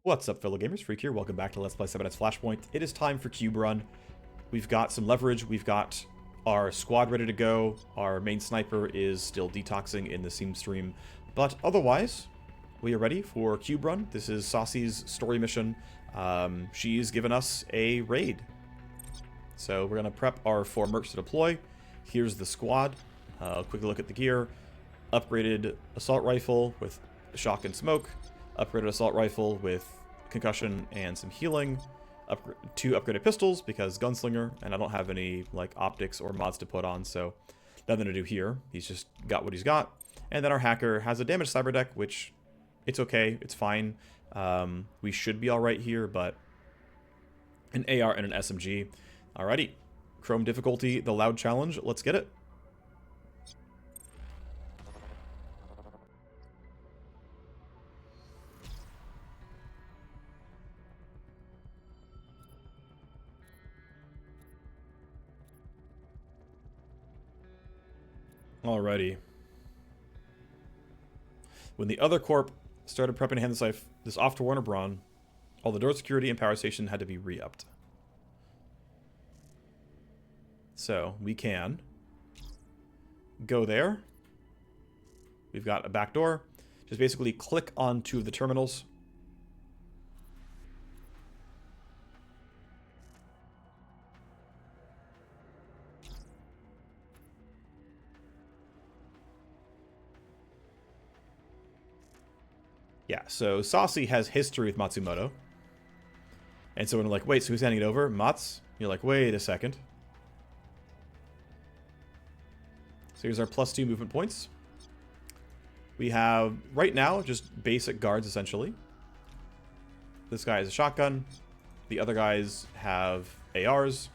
What's up, fellow gamers? Phreak here. Welcome back to Let's Play 7's Flashpoint. It is time for Cube Run. We've got some leverage. We've got our squad ready to go. Our main sniper is still detoxing in the Seam stream. But otherwise, we are ready for Cube Run. This is Saucy's story mission. She's given us a raid. So we're going to prep our 4 mercs to deploy. Here's the squad. Quick look at the gear. Upgraded assault rifle with shock and smoke. Upgraded assault rifle with concussion and some healing. 2 upgraded pistols because gunslinger, and I don't have any like optics or mods to put on, so nothing to do here. He's just got what he's got. And then our hacker has a damaged cyber deck, which it's okay, it's fine. We should be all right here, but an AR and an SMG. Alrighty, Chrome difficulty, the loud challenge. Let's get it. Alrighty. When the other corp started prepping to hand this off to Warner Braun, all the door security and power station had to be re-upped. So we can go there. We've got a back door. Just basically click on 2 of the terminals. Yeah, so Saucy has history with Matsumoto. And so when we're like, wait, so who's handing it over? Mats? You're like, wait a second. So here's our +2 movement points. We have, right now, just basic guards, essentially. This guy has a shotgun. The other guys have ARs.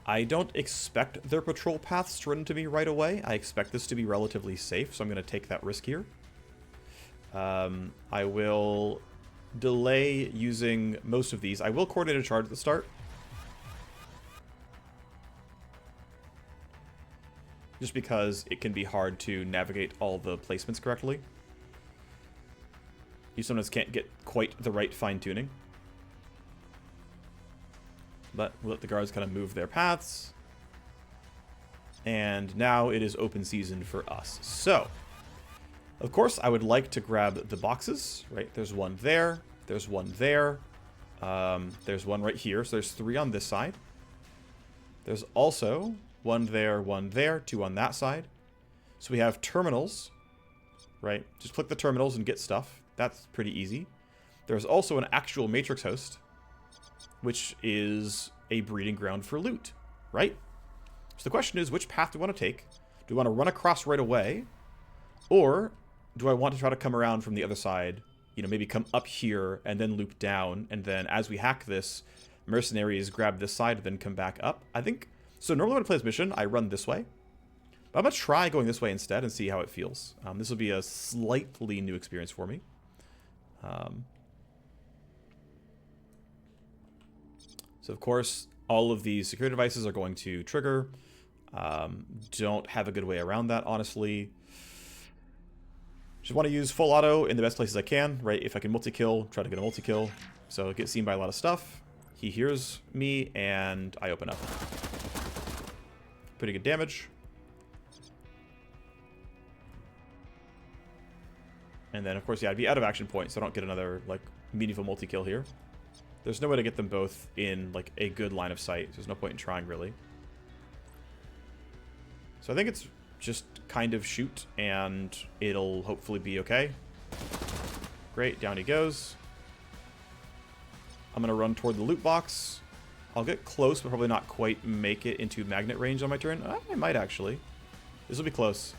I don't expect their patrol paths to run into me right away. I expect this to be relatively safe, so I'm going to take that risk here. I will delay using most of these. I will coordinate a charge at the start. Just because it can be hard to navigate all the placements correctly. You sometimes can't get quite the right fine-tuning. But we'll let the guards kind of move their paths. And now it is open season for us. So, of course, I would like to grab the boxes, right? There's one there. There's one there. There's one right here. So there's 3 on this side. There's also one there, 2 on that side. So we have terminals, right? Just click the terminals and get stuff. That's pretty easy. There's also an actual matrix host, which is a breeding ground for loot, right? So the question is, which path do we want to take? Do we want to run across right away? Or do I want to try to come around from the other side, you know, maybe come up here and then loop down, and then as we hack this, mercenaries grab this side and then come back up? I think, so normally when I play this mission, I run this way. But I'm going to try going this way instead and see how it feels. This will be a slightly new experience for me. So of course, all of these security devices are going to trigger. Don't have a good way around that, honestly. Just want to use full auto in the best places I can, right? If I can multi-kill, try to get a multi-kill. So get seen by a lot of stuff. He hears me, and I open up. Pretty good damage. And then, of course, yeah, I'd be out of action point, so I don't get another, like, meaningful multi-kill here. There's no way to get them both in, like, a good line of sight. So there's no point in trying, really. So I think it's just kind of shoot, and it'll hopefully be okay. Great, down he goes. I'm going to run toward the loot box. I'll get close, but probably not quite make it into magnet range on my turn. I might, actually. This will be close.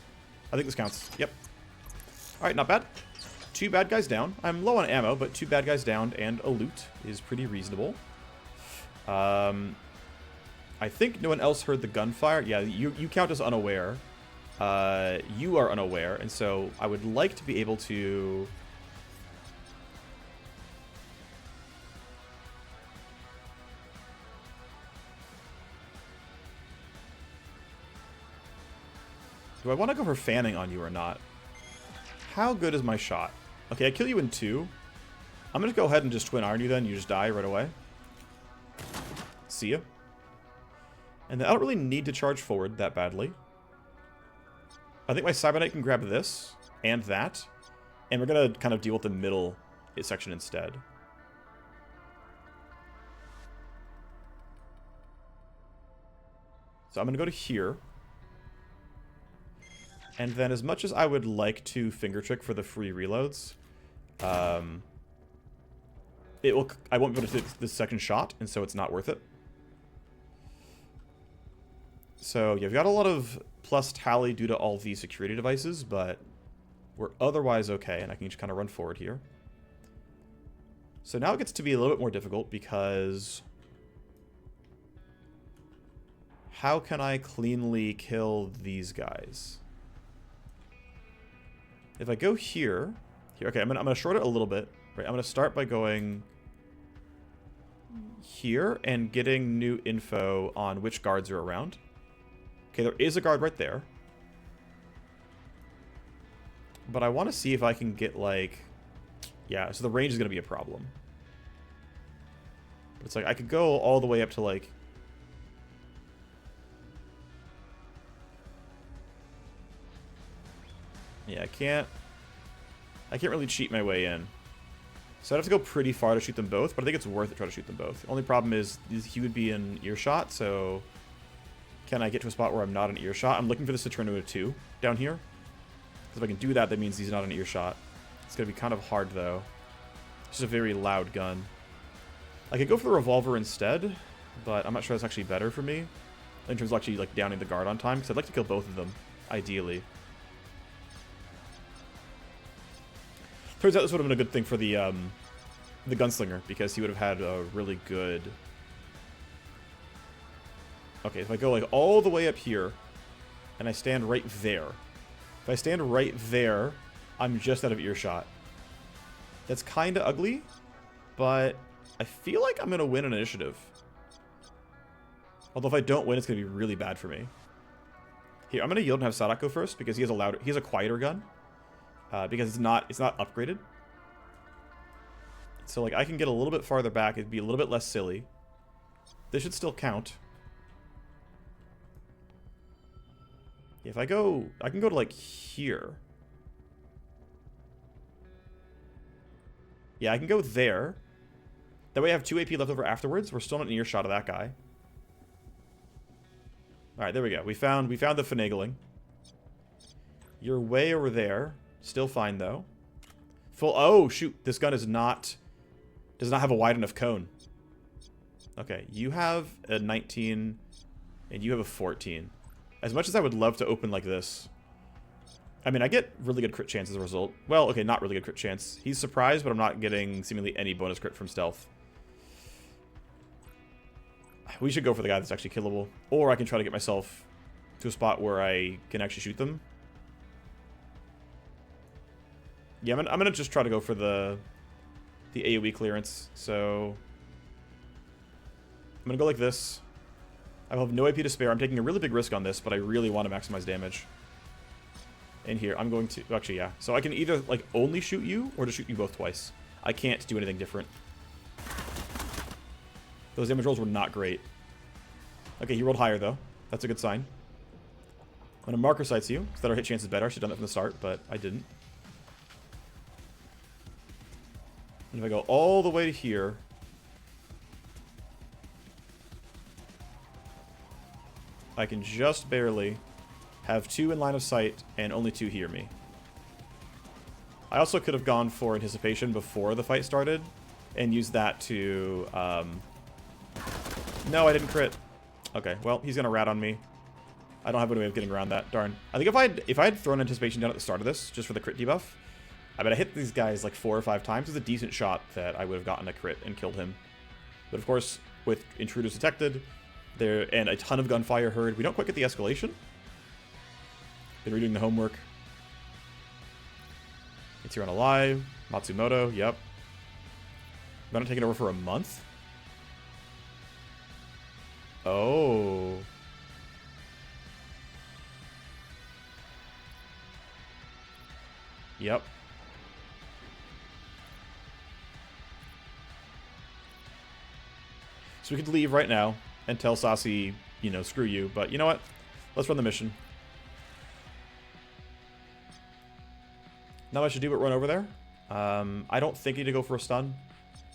I think this counts. Yep. Alright, not bad. 2 bad guys down. I'm low on ammo, but 2 bad guys down and a loot is pretty reasonable. I think no one else heard the gunfire. Yeah, you count as unaware. You are unaware, and so I would like to be able to... Do I want to go for fanning on you or not? How good is my shot? Okay, I kill you in 2. I'm going to go ahead and just twin iron you then. You just die right away. See ya. And then I don't really need to charge forward that badly. I think my Cyber Knight can grab this and that. And we're going to kind of deal with the middle section instead. So I'm going to go to here. And then as much as I would like to finger trick for the free reloads, I won't be able to take the second shot, and so it's not worth it. So yeah, we've got a lot of plus tally due to all these security devices, but we're otherwise okay, and I can just kind of run forward here. So now it gets to be a little bit more difficult because how can I cleanly kill these guys? If I go here, okay, I'm gonna short it a little bit. Right, I'm gonna start by going here and getting new info on which guards are around. Okay, there is a guard right there. But I want to see if I can get, like... Yeah, so the range is going to be a problem. But it's like, I could go all the way up to, like... Yeah, I can't really cheat my way in. So I'd have to go pretty far to shoot them both, but I think it's worth it to try to shoot them both. The only problem is he would be in earshot, so... Can I get to a spot where I'm not in earshot? I'm looking for this to turn into a 2 down here. Because if I can do that, that means he's not in earshot. It's going to be kind of hard, though. It's just a very loud gun. I could go for the revolver instead, but I'm not sure that's actually better for me. In terms of actually, like, downing the guard on time, because I'd like to kill both of them, ideally. Turns out this would have been a good thing for the gunslinger, because he would have had a really good... Okay, if I go, like, all the way up here, and I stand right there. If I stand right there, I'm just out of earshot. That's kind of ugly, but I feel like I'm going to win an initiative. Although if I don't win, it's going to be really bad for me. Here, I'm going to yield and have Sadak go first, because he has a quieter gun. Because it's not upgraded. So, like, I can get a little bit farther back. It'd be a little bit less silly. This should still count. If I go... I can go to, like, here. Yeah, I can go there. That way I have 2 AP left over afterwards. We're still not in earshot of that guy. Alright, there we go. We found the finagling. You're way over there. Still fine, though. Oh, shoot. This gun does not have a wide enough cone. Okay, you have a 19, and you have a 14. As much as I would love to open like this, I mean, I get really good crit chance as a result. Well, okay, not really good crit chance. He's surprised, but I'm not getting seemingly any bonus crit from stealth. We should go for the guy that's actually killable. Or I can try to get myself to a spot where I can actually shoot them. Yeah, I'm gonna just try to go for the AoE clearance. So I'm gonna go like this. I have no AP to spare. I'm taking a really big risk on this, but I really want to maximize damage. And here, I'm going to... Actually, yeah. So I can either, like, only shoot you, or just shoot you both twice. I can't do anything different. Those damage rolls were not great. Okay, he rolled higher, though. That's a good sign. I'm going to marker sights you, so that our hit chance is better. I should have done that from the start, but I didn't. And if I go all the way to here... I can just barely have 2 in line of sight and only 2 hear me. I also could have gone for anticipation before the fight started and used that to... No, I didn't crit. Okay, well, he's going to rat on me. I don't have any way of getting around that. Darn. I think if I had thrown anticipation down at the start of this, just for the crit debuff, I bet I hit these guys like 4 or 5 times. It's a decent shot that I would have gotten a crit and killed him. But of course, with intruders detected... There and a ton of gunfire heard. We don't quite get the escalation. Been redoing the homework. It's here on alive. Matsumoto, yep. I'm not taking over for a month. Oh. Yep. So we could leave right now and tell Sassy, you know, screw you. But you know what? Let's run the mission. Now I should do but run over there. I don't think I need to go for a stun.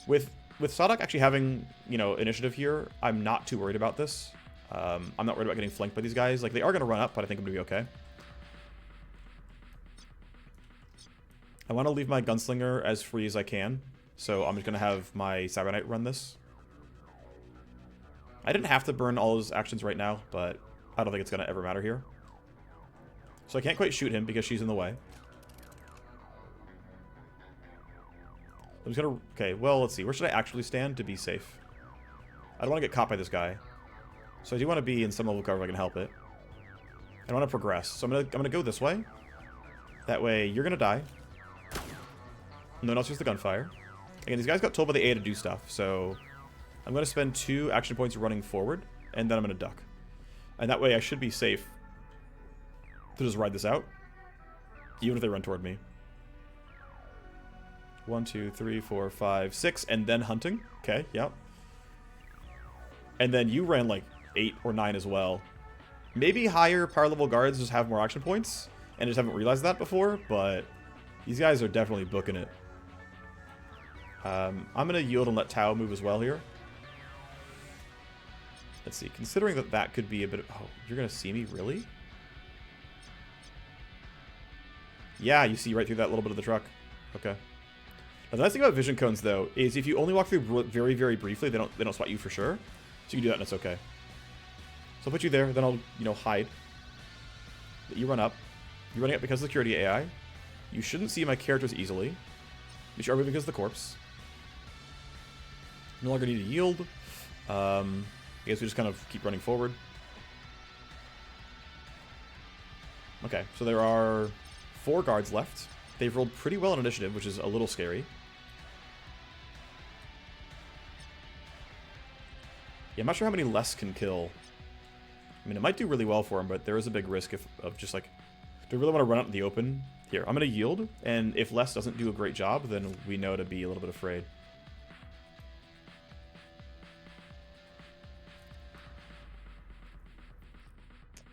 With Sadok actually having, you know, initiative here, I'm not too worried about this. I'm not worried about getting flanked by these guys. Like, they are going to run up, but I think I'm going to be okay. I want to leave my Gunslinger as free as I can. So I'm just going to have my Cyber Knight run this. I didn't have to burn all his actions right now, but I don't think it's going to ever matter here. So I can't quite shoot him because she's in the way. I'm just gonna... Okay, well, let's see. Where should I actually stand to be safe? I don't want to get caught by this guy. So I do want to be in some level of cover if I can help it. I want to progress. So I'm gonna go this way. That way, you're gonna die. No one else uses the gunfire. Again, these guys got told by the A to do stuff, so... I'm gonna spend 2 action points running forward, and then I'm gonna duck. And that way I should be safe to just ride this out. Even if they run toward me. 1, 2, 3, 4, 5, 6, and then hunting. Okay, yep. And then you ran like 8 or 9 as well. Maybe higher power level guards just have more action points, and just haven't realized that before, but these guys are definitely booking it. I'm going to yield and let Tao move as well here. Let's see, considering that that could be a bit of... Oh, you're going to see me? Really? Yeah, you see right through that little bit of the truck. Okay. Now, the nice thing about vision cones, though, is if you only walk through very, very briefly, they don't spot you for sure. So you can do that and it's okay. So I'll put you there, then I'll, you know, hide. You run up. You're running up because of the security AI. You shouldn't see my characters easily. You should are moving because of the corpse. No longer need to yield. I guess we just kind of keep running forward. Okay, so there are 4 guards left. They've rolled pretty well on initiative, which is a little scary. Yeah, I'm not sure how many less can kill. I mean, it might do really well for him, but there is a big risk of just like... Do I really want to run out in the open? Here, I'm going to yield, and if Les doesn't do a great job, then we know to be a little bit afraid.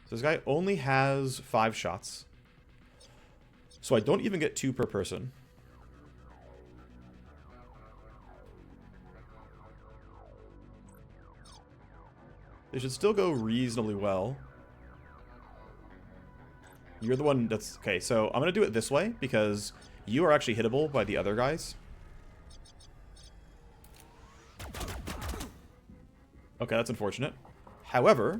So this guy only has 5 shots. So I don't even get 2 per person. They should still go reasonably well. You're the one that's... Okay, so I'm going to do it this way because you are actually hittable by the other guys. Okay, that's unfortunate. However,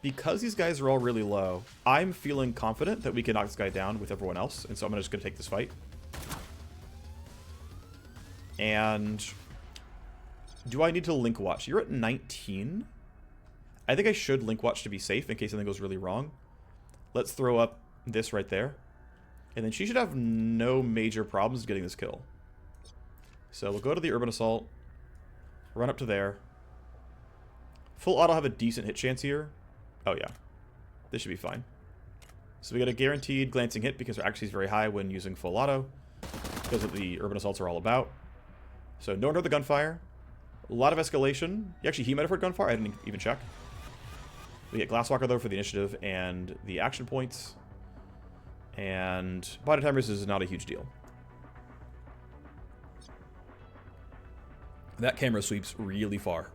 because these guys are all really low, I'm feeling confident that we can knock this guy down with everyone else, and so I'm just going to take this fight. And do I need to link watch? You're at 19. I think I should link watch to be safe in case something goes really wrong. Let's throw up this right there. And then she should have no major problems getting this kill. So we'll go to the urban assault. Run up to there. Full auto have a decent hit chance here. Oh yeah. This should be fine. So we got a guaranteed glancing hit because our accuracy is very high when using full auto. Because what the urban assaults are all about. So no one heard the gunfire. A lot of escalation. Actually, he might have heard gunfire. I didn't even check. We get Glasswalker, though, for the initiative and the action points. And body timers is not a huge deal. That camera sweeps really far.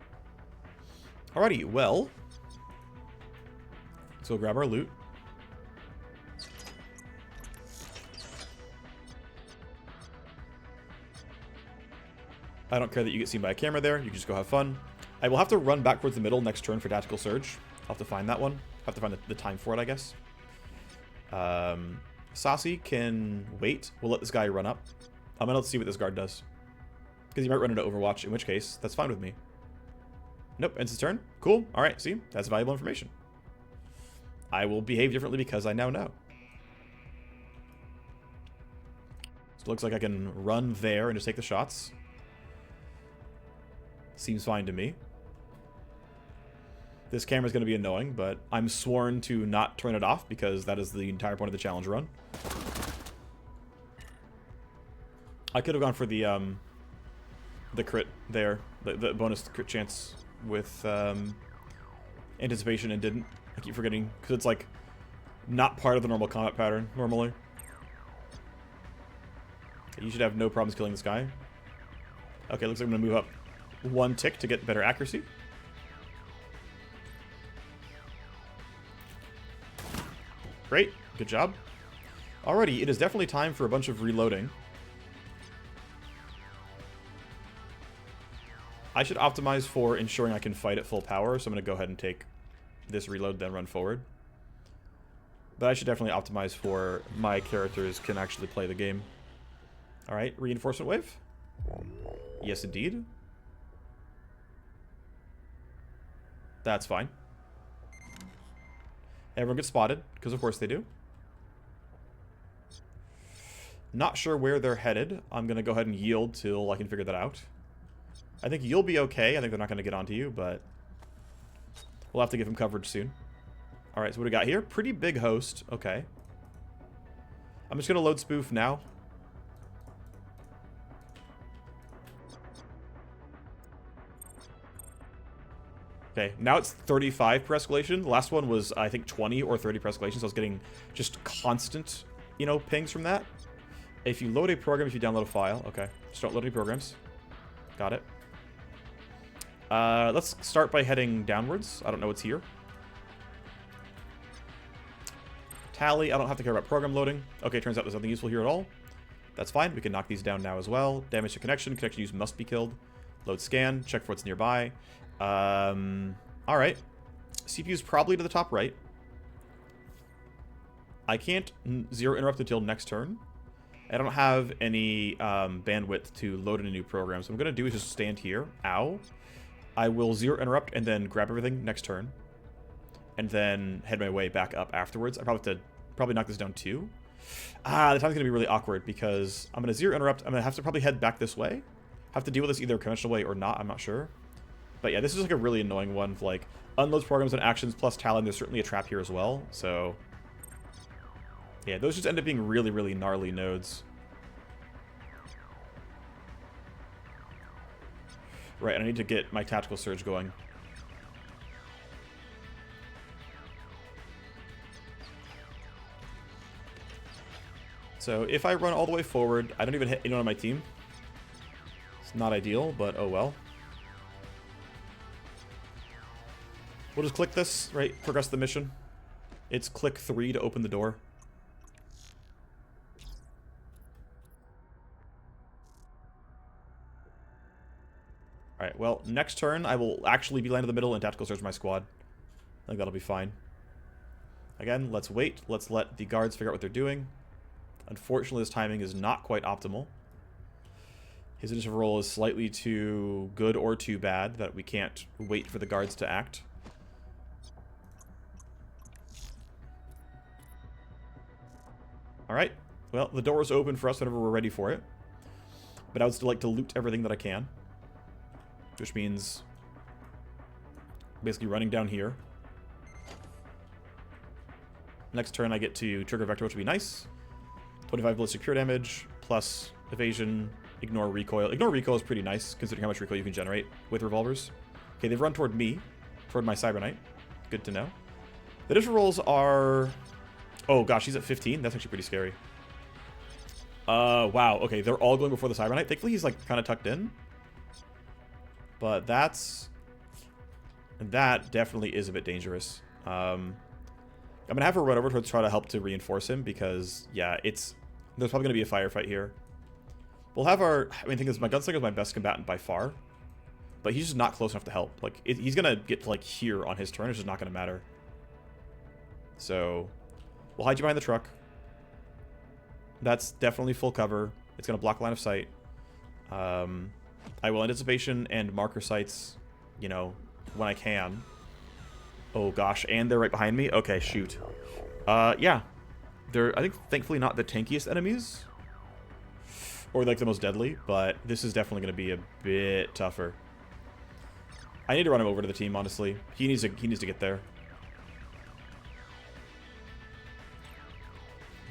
Alrighty, well. Let's go grab our loot. I don't care that you get seen by a camera there. You can just go have fun. I will have to run back towards the middle next turn for Tactical Surge. I'll have to find that one. I'll have to find the time for it, I guess. Sassy can wait. We'll let this guy run up. I'm going to see what this guard does. Because he might run into Overwatch, in which case, that's fine with me. Nope, ends his turn. Cool. Alright, see? That's valuable information. I will behave differently because I now know. So it looks like I can run there and just take the shots. Seems fine to me. This camera's going to be annoying, but I'm sworn to not turn it off because that is the entire point of the challenge run. I could have gone for the the crit there, the bonus crit chance with anticipation and didn't. I keep forgetting because it's like not part of the normal combat pattern normally. You should have no problems killing this guy. Okay, looks like I'm gonna move up one tick to get better accuracy. Great, good job. Alrighty, it is definitely time for a bunch of reloading. I should optimize for ensuring I can fight at full power, so I'm going to go ahead and take this reload, then run forward. But I should definitely optimize for my characters can actually play the game. Alright, reinforcement wave. Yes, indeed. That's fine. Everyone gets spotted, because of course they do. Not sure where they're headed. I'm going to go ahead and yield till I can figure that out. I think you'll be okay. I think they're not going to get onto you, but we'll have to give him coverage soon. Alright, so what do we got here? Pretty big host. Okay. I'm just going to load spoof now. Okay, now it's 35 per escalation. The last one was, I think, 20 or 30 per escalation, so I was getting just constant, you know, pings from that. If you load a program, if you download a file. Okay, just don't load any programs. Got it. Let's start by heading downwards. I don't know what's here. Tally, I don't have to care about program loading. Okay, turns out there's nothing useful here at all. That's fine, we can knock these down now as well. Damage to connection, connection use must be killed. Load scan, check for what's nearby. Alright. CPU's probably to the top right. I can't zero interrupt until next turn. I don't have any bandwidth to load in a new program, so what I'm going to do is just stand here. Ow. I will zero interrupt and then grab everything next turn. And then head my way back up afterwards. I probably have to knock this down too. The time's going to be really awkward because I'm going to zero interrupt. I'm going to have to probably head back this way. Have to deal with this either a conventional way or not. I'm not sure. But yeah, this is like a really annoying one. Like, unloads programs and actions plus Talon. There's certainly a trap here as well. So, yeah, those just end up being really, really gnarly nodes. Right, and I need to get my tactical surge going. So if I run all the way forward, I don't even hit anyone on my team. It's not ideal, but oh well. We'll just click this, right? Progress the mission. It's click 3 to open the door. Alright, well, next turn I will actually be landing in the middle and tactical surge my squad. I think that'll be fine. Again, let's wait. Let's let the guards figure out what they're doing. Unfortunately, this timing is not quite optimal. His initiative roll is slightly too good or too bad that we can't wait for the guards to act. Alright, well, the door is open for us whenever we're ready for it. But I would still like to loot everything that I can. Which means basically running down here. Next turn I get to trigger vector, which would be nice. 25 ballistic cure damage, plus evasion, ignore recoil. Ignore recoil is pretty nice, considering how much recoil you can generate with revolvers. Okay, they've run toward me, toward my Cyber Knight. Good to know. The initial rolls are... Oh gosh, he's at 15? That's actually pretty scary. Wow, okay, they're all going before the Cyber Knight. Thankfully he's like kind of tucked in. But that definitely is a bit dangerous. I'm going to have her run over to try to help to reinforce him because, yeah, there's probably going to be a firefight here. We'll have our... I mean, the thing is, my gunslinger is my best combatant by far. But he's just not close enough to help. Like, he's going to get to, like, here on his turn. It's just not going to matter. So, we'll hide you behind the truck. That's definitely full cover. It's going to block line of sight. I will anticipation and marker sights, you know, when I can. Oh gosh, and they're right behind me? Okay, shoot. Yeah. They're, I think, thankfully not the tankiest enemies. Or, like, the most deadly, but this is definitely going to be a bit tougher. I need to run him over to the team, honestly. He needs to get there.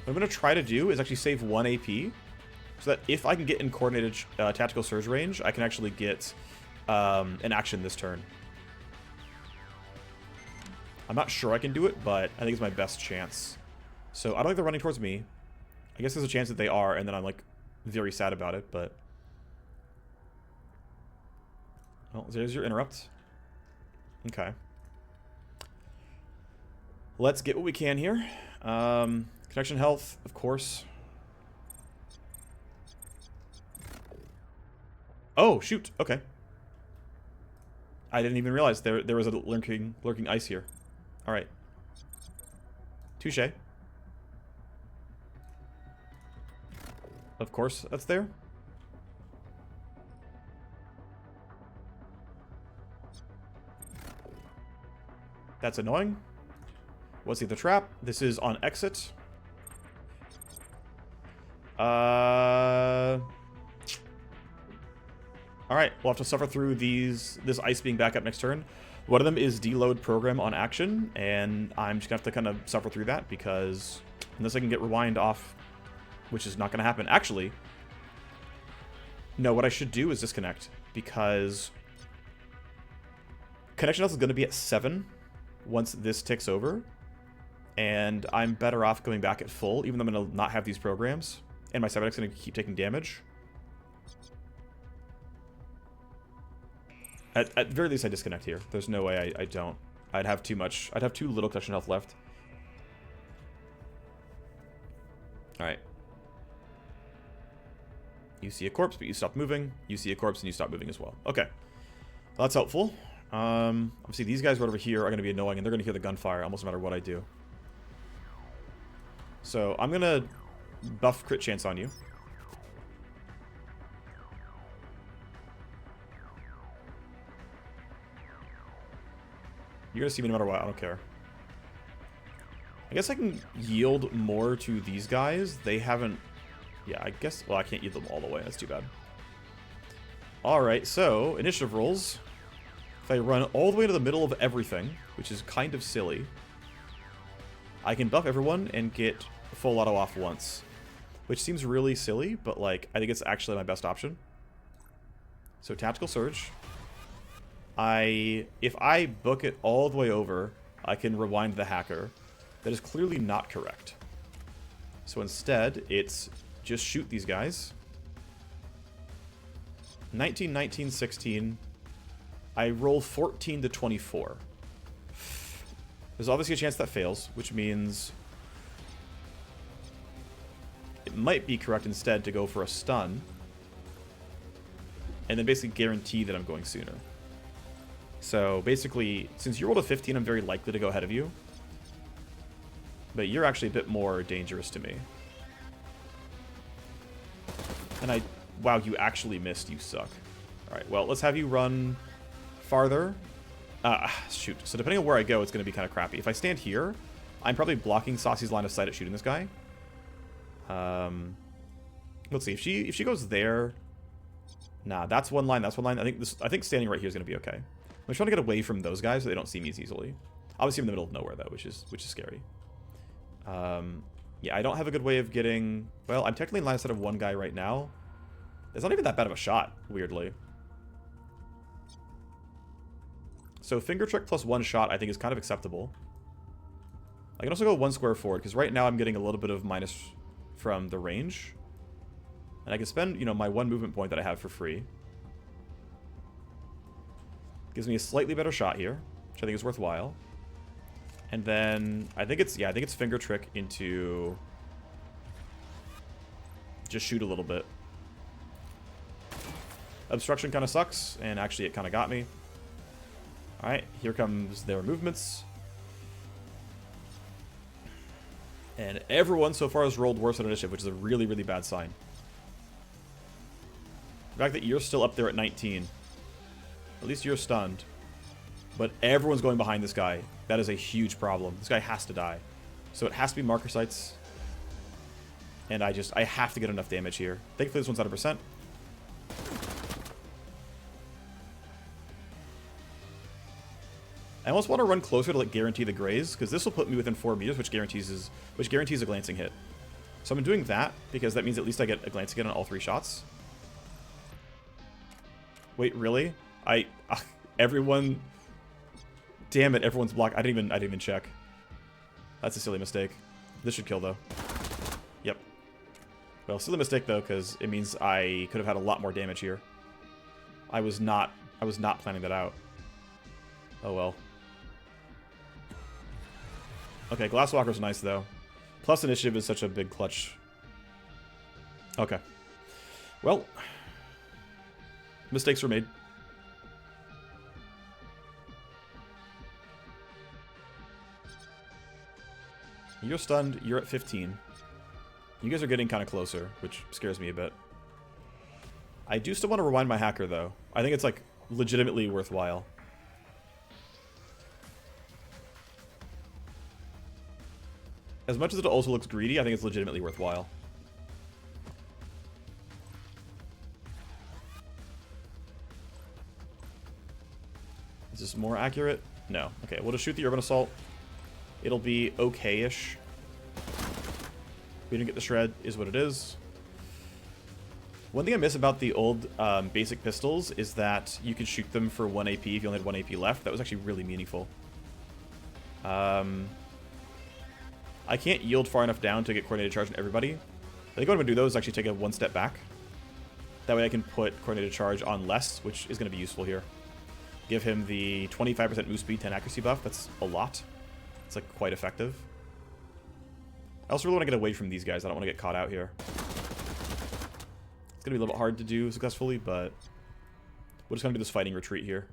What I'm going to try to do is actually save 1 AP so that if I can get in coordinated tactical surge range, I can actually get an action this turn. I'm not sure I can do it, but I think it's my best chance. So I don't think they're running towards me. I guess there's a chance that they are, and then I'm like very sad about it, but... Well, there's your interrupt. Okay. Let's get what we can here. Connection health, of course. Oh, shoot. Okay. I didn't even realize there was a lurking ice here. All right. Touche. Of course, that's there. That's annoying. What's the trap? This is on exit. Alright, we'll have to suffer through this ice being back up next turn. One of them is deload program on action, and I'm just gonna have to kind of suffer through that because unless I can get rewind off, which is not gonna happen. Actually, no, what I should do is disconnect because connection health is gonna be at 7 once this ticks over, and I'm better off going back at full, even though I'm gonna not have these programs, and my 7x is gonna keep taking damage. At very least, I disconnect here. There's no way I don't. I'd have too much. I'd have too little connection health left. Alright. You see a corpse, but you stop moving. You see a corpse, and you stop moving as well. Okay. Well, that's helpful. Obviously, these guys right over here are going to be annoying, and they're going to hear the gunfire almost no matter what I do. So, I'm going to buff crit chance on you. You're going to see me no matter what. I don't care. I guess I can yield more to these guys. They haven't... Yeah, I guess... Well, I can't yield them all the way. That's too bad. Alright, so, initiative rolls. If I run all the way to the middle of everything, which is kind of silly, I can buff everyone and get full auto off once. Which seems really silly, but, like, I think it's actually my best option. So, Tactical Surge. If I book it all the way over, I can rewind the hacker. That is clearly not correct. So instead, it's just shoot these guys. 19, 19, 16. I roll 14 to 24. There's obviously a chance that fails, which means it might be correct instead to go for a stun. And then basically guarantee that I'm going sooner. So basically, since you rolled a 15, I'm very likely to go ahead of you. But you're actually a bit more dangerous to me. And wow, you actually missed. You suck. Alright, well, let's have you run farther. Shoot. So depending on where I go, it's going to be kind of crappy. If I stand here, I'm probably blocking Saucy's line of sight at shooting this guy. Let's see. If she goes there... Nah, that's one line, that's one line. I think standing right here is going to be okay. I'm trying to get away from those guys so they don't see me as easily. Obviously I'm in the middle of nowhere, though, which is scary. Yeah, I don't have a good way of getting... Well, I'm technically in line of sight of one guy right now. It's not even that bad of a shot, weirdly. So finger trick plus one shot I think is kind of acceptable. I can also go one square forward, because right now I'm getting a little bit of minus from the range. And I can spend, you know, my one movement point that I have for free. Gives me a slightly better shot here, which I think is worthwhile. And then I think it's finger trick into just shoot a little bit. Obstruction kind of sucks, and actually it kind of got me. Alright, here comes their movements. And everyone so far has rolled worse on initiative, which is a really, really bad sign. The fact that you're still up there at 19. At least you're stunned. But everyone's going behind this guy. That is a huge problem. This guy has to die. So it has to be marker sights. And I have to get enough damage here. Thankfully this one's 100%. I almost want to run closer to like guarantee the graze, because this will put me within 4 meters, which guarantees a glancing hit. So I'm doing that because that means at least I get a glance again on all 3 shots. Wait, really? Everyone... Damn it, everyone's blocked. I didn't even check. That's a silly mistake. This should kill, though. Yep. Well, silly mistake, though, because it means I could have had a lot more damage here. I was not planning that out. Oh, well. Okay, Glasswalker's nice, though. Plus initiative is such a big clutch. Okay. Well. Mistakes were made. You're stunned. You're at 15. You guys are getting kind of closer, which scares me a bit. I do still want to rewind my hacker, though. I think it's, like, legitimately worthwhile. As much as it also looks greedy, I think it's legitimately worthwhile. Is this more accurate? No. Okay, we'll just shoot the Urban Assault. It'll be okay-ish. We didn't get the shred, is what it is. One thing I miss about the old basic pistols is that you could shoot them for 1 AP if you only had 1 AP left. That was actually really meaningful. I can't yield far enough down to get coordinated charge on everybody. I think what I'm going to do, though, is actually take a 1 step back. That way I can put coordinated charge on less, which is going to be useful here. Give him the 25% move speed, 10 accuracy buff. That's a lot. It's, like, quite effective. I also really want to get away from these guys. I don't want to get caught out here. It's going to be a little bit hard to do successfully, but we'll just kind of do this fighting retreat here.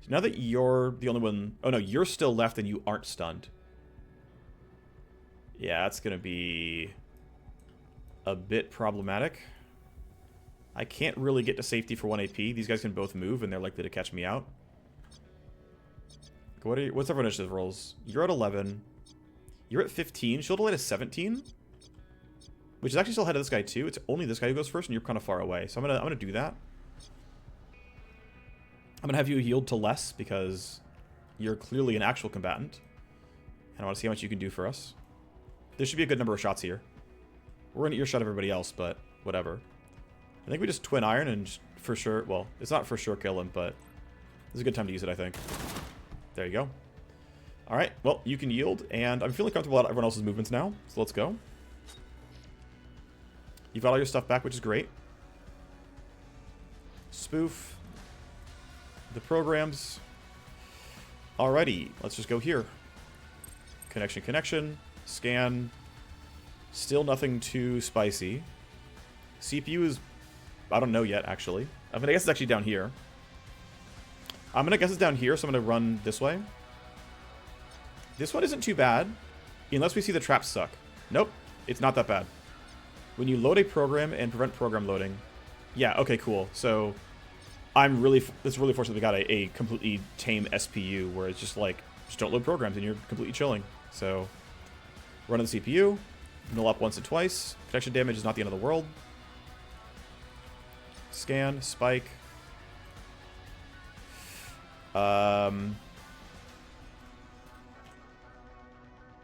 So now that you're the only one... Oh, no, you're still left and you aren't stunned. Yeah, that's going to be a bit problematic. I can't really get to safety for 1 AP. These guys can both move, and they're likely to catch me out. What's everyone initiative rolls? You're at 11. You're at 15. Shield Light is 17. Which is actually still ahead of this guy, too. It's only this guy who goes first, and you're kind of far away. So I'm gonna do that. I'm going to have you healed to less, because you're clearly an actual combatant. And I want to see how much you can do for us. There should be a good number of shots here. We're in earshot of everybody else, but whatever. I think we just Twin Iron and for sure... Well, it's not for sure kill him, but this is a good time to use it, I think. There you go. Alright, well, you can yield, and I'm feeling comfortable about everyone else's movements now, so let's go. You've got all your stuff back, which is great. Spoof. The programs. Alrighty, let's just go here. Connection, connection. Scan. Still nothing too spicy. CPU is... I don't know yet, actually. I mean, I guess it's actually down here. I'm going to guess it's down here, so I'm going to run this way. This one isn't too bad, unless we see the traps suck. Nope, it's not that bad. When you load a program and prevent program loading... Yeah, okay, cool. So, it's really fortunate we got a completely tame SPU, where it's just like, just don't load programs and you're completely chilling. So, run on the CPU, null up once and twice. Protection damage is not the end of the world. Scan, spike.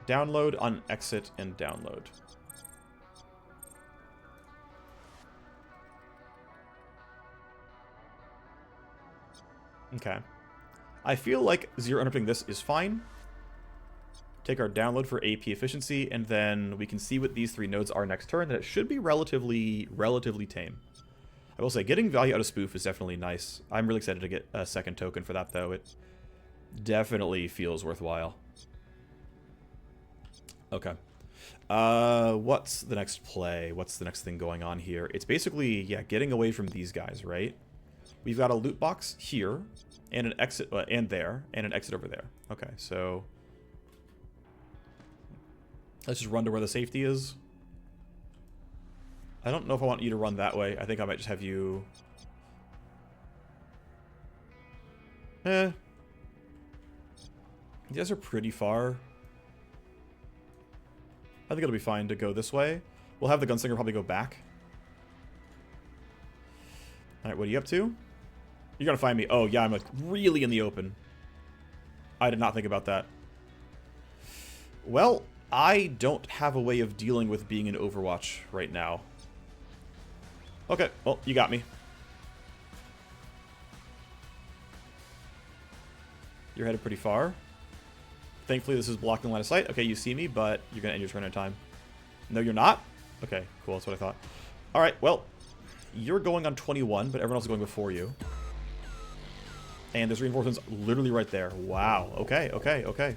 Download, on exit, and download. Okay. I feel like zero interrupting this is fine. Take our download for AP efficiency, and then we can see what these 3 nodes are next turn, and it should be relatively tame. I will say, getting value out of Spoof is definitely nice. I'm really excited to get a second token for that, though. It definitely feels worthwhile. Okay. What's the next play? What's the next thing going on here? It's basically, yeah, getting away from these guys, right? We've got a loot box here, and an exit, and there, and an exit over there. Okay, so... let's just run to where the safety is. I don't know if I want you to run that way. I think I might just have you... You guys are pretty far. I think it'll be fine to go this way. We'll have the gunslinger probably go back. Alright, what are you up to? You're gonna find me. Oh, yeah, I'm like really in the open. I did not think about that. Well, I don't have a way of dealing with being in Overwatch right now. Okay, well, you got me. You're headed pretty far. Thankfully, this is blocking line of sight. Okay, you see me, but you're going to end your turn in time. No, you're not? Okay, cool. That's what I thought. All right, well, you're going on 21, but everyone else is going before you. And there's reinforcements literally right there. Wow. Okay, okay, okay.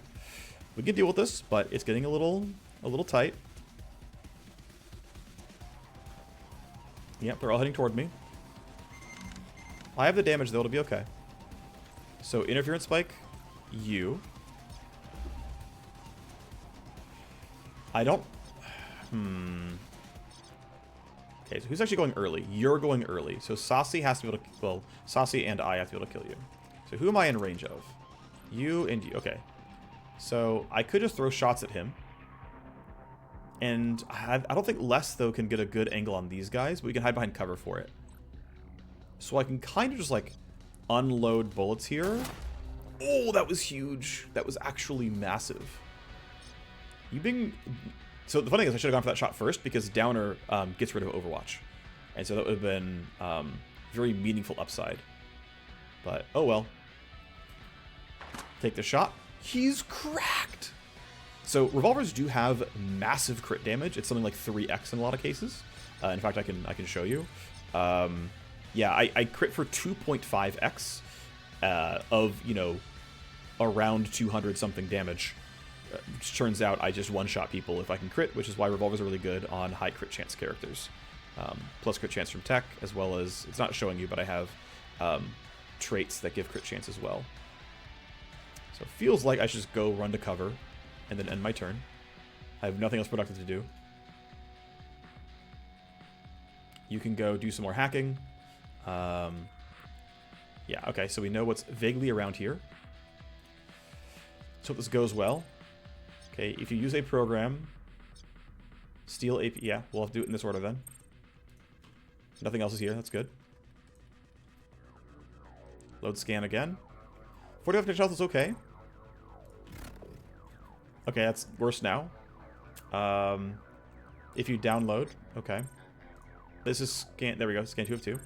We can deal with this, but it's getting a little tight. Yep, they're all heading toward me. I have the damage, though. It'll be okay. So, interference spike, you. I don't... Okay, so who's actually going early? You're going early. So Saucy has to be able to... Well, Saucy and I have to be able to kill you. So who am I in range of? You and you. Okay. So I could just throw shots at him. And I don't think Les, though, can get a good angle on these guys, but we can hide behind cover for it. So I can kind of just, like, unload bullets here. Oh, that was huge. That was actually massive. You being... So the funny thing is I should have gone for that shot first because Downer gets rid of Overwatch. And so that would have been very meaningful upside. But, oh well. Take the shot. He's cracked! So revolvers do have massive crit damage. It's something like 3x in a lot of cases. In fact, I can show you. Yeah, I crit for 2.5x of, you know, around 200 something damage. Which turns out I just one-shot people if I can crit, which is why revolvers are really good on high crit chance characters. Plus crit chance from tech, as well as, it's not showing you, but I have traits that give crit chance as well. So it feels like I should just go run to cover and then end my turn. I have nothing else productive to do. You can go do some more hacking. Yeah, okay, so we know what's vaguely around here. So this goes well. Okay, if you use a program, steal AP, yeah, we'll have to do it in this order then. Nothing else is here, that's good. Load scan again. 45 damage health is okay. Okay, that's worse now. If you download, okay. This is scan, there we go, scan 2 of 2.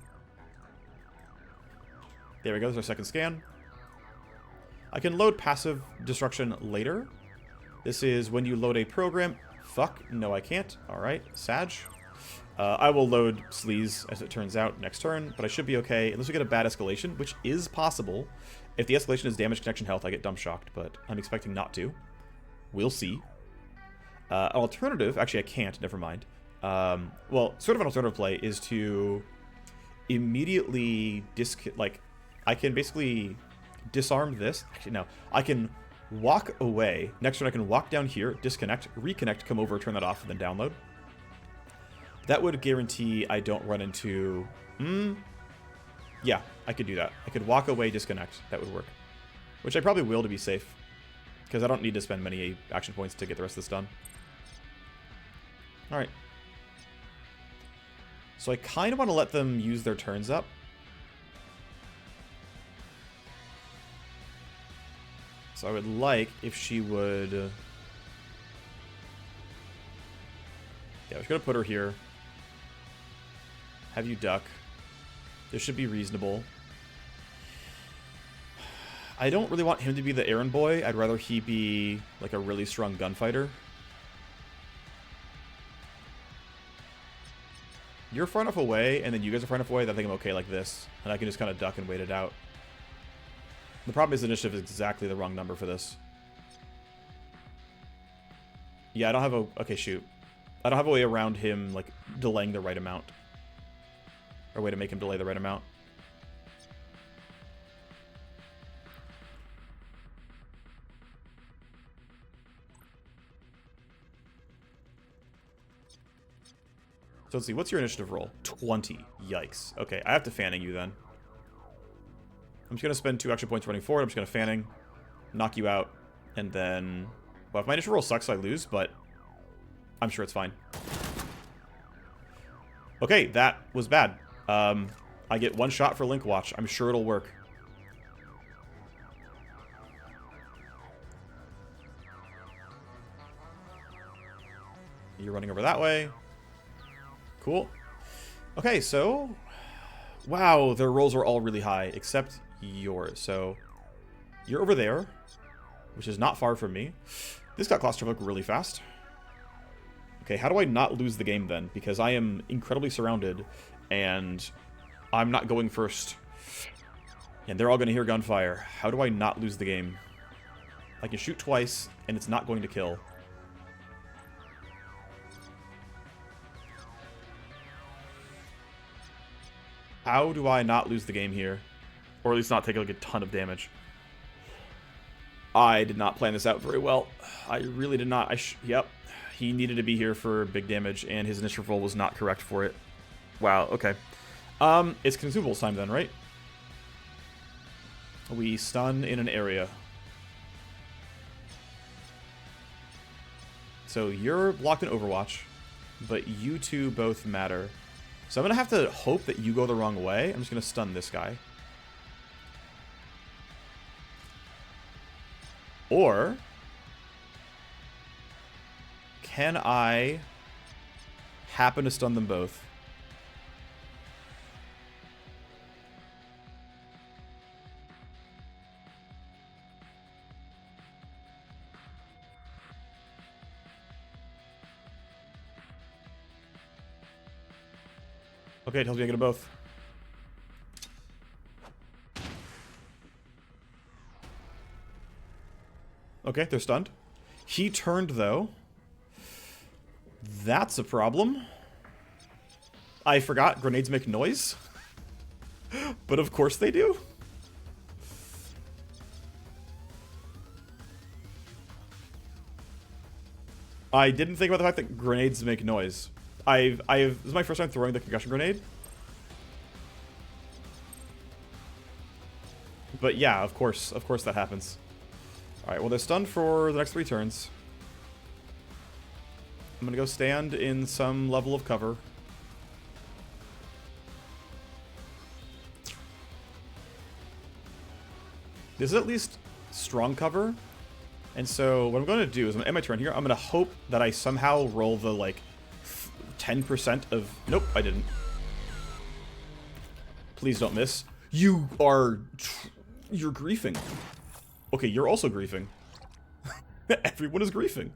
There we go, there's our second scan. I can load passive destruction later. This is when you load a program. Fuck, no I can't. Alright, Sag. I will load Sleaze, as it turns out, next turn, but I should be okay, unless we get a bad escalation, which is possible. If the escalation is damage, connection, health, I get dump shocked, but I'm expecting not to. We'll see. An alternative, actually I can't, never mind. Well, sort of an alternative play is to immediately I can basically disarm this. Actually, no. I can walk away. Next turn I can walk down here, disconnect, reconnect, come over, turn that off, and then download. That would guarantee I don't run into... Yeah, I could do that. I could walk away, disconnect. That would work. Which I probably will to be safe. Because I don't need to spend many action points to get the rest of this done. Alright. So I kind of want to let them use their turns up. So I would like if she would... Yeah, we're going to put her here. Have you duck. This should be reasonable. I don't really want him to be the errand boy. I'd rather he be like a really strong gunfighter. You're far enough away, and then you guys are far enough away that I think I'm okay like this. And I can just kind of duck and wait it out. The problem is initiative is exactly the wrong number for this. Yeah, I don't have a... Okay, shoot. I don't have a way around him, like, delaying the right amount. Or a way to make him delay the right amount. So let's see, what's your initiative roll? 20. Yikes. Okay, I have to fanning you then. I'm just going to spend 2 action points running forward. I'm just going to fanning, knock you out, and then... Well, if my initial roll sucks, I lose, but I'm sure it's fine. Okay, that was bad. I get 1 shot for Link Watch. I'm sure it'll work. You're running over that way. Cool. Okay, so... Wow, their rolls are all really high, except yours. So, you're over there, which is not far from me. This got claustrophobic really fast. Okay, how do I not lose the game then? Because I am incredibly surrounded, and I'm not going first. And they're all going to hear gunfire. How do I not lose the game? I can shoot twice, and it's not going to kill. How do I not lose the game here? Or at least not take like a ton of damage? I did not plan this out very well. I really did not. Yep. He needed to be here for big damage, and his initial roll was not correct for it. Wow, okay. It's consumables time then, right? We stun in an area. So you're blocked in Overwatch, but you two both matter. So I'm going to have to hope that you go the wrong way. I'm just going to stun this guy. Or... can I happen to stun them both? Okay, it tells me I get them both. Okay, they're stunned. He turned, though. That's a problem. I forgot grenades make noise. But of course they do. I didn't think about the fact that grenades make noise. This is my first time throwing the concussion grenade. But yeah, of course that happens. Alright, well they're stunned for the next 3 turns. I'm gonna go stand in some level of cover. This is at least strong cover. And so what I'm going to do is I'm going to end my turn here. I'm going to hope that I somehow roll the, like, 10% of... Nope, I didn't. Please don't miss. You are... You're griefing. Okay, you're also griefing. Everyone is griefing.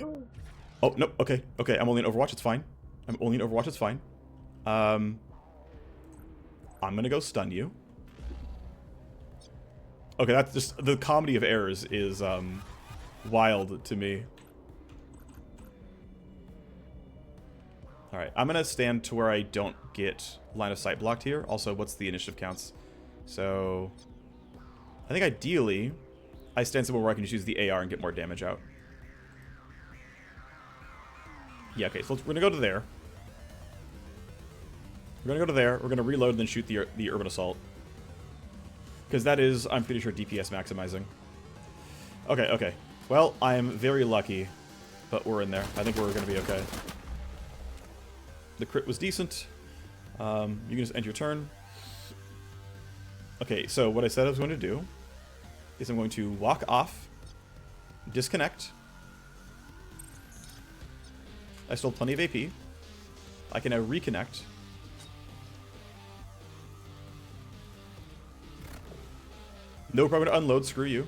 Oh, nope, okay. Okay, I'm only in Overwatch, it's fine. I'm only in Overwatch, it's fine. I'm going to go stun you. Okay, that's just... The comedy of errors is, wild to me. Alright, I'm gonna stand to where I don't get line of sight blocked here. Also, what's the initiative counts? So... I think ideally, I stand somewhere where I can just use the AR and get more damage out. Yeah, okay, so we're gonna go to there. We're gonna go to there, we're gonna reload and then shoot the Urban Assault. Because that is, I'm pretty sure, DPS maximizing. Okay, okay. Well, I am very lucky, but we're in there. I think we're going to be okay. The crit was decent. You can just end your turn. Okay, so what I said I was going to do is I'm going to walk off, disconnect. I still have plenty of AP. I can now reconnect. No problem to unload, screw you.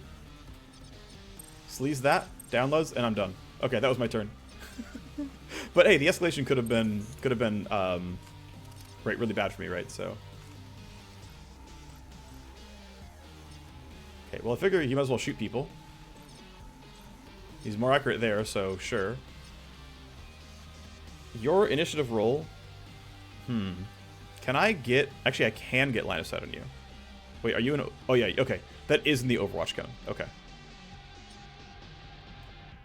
Sleaze that, downloads, and I'm done. Okay, that was my turn. But hey, the escalation could have been right, really bad for me, right? So okay, well I figure he might as well shoot people. He's more accurate there, so sure. Your initiative roll. Can I get... Actually, I can get line of sight on you. Wait, are you in... Oh, yeah, okay. That is in the Overwatch cone. Okay.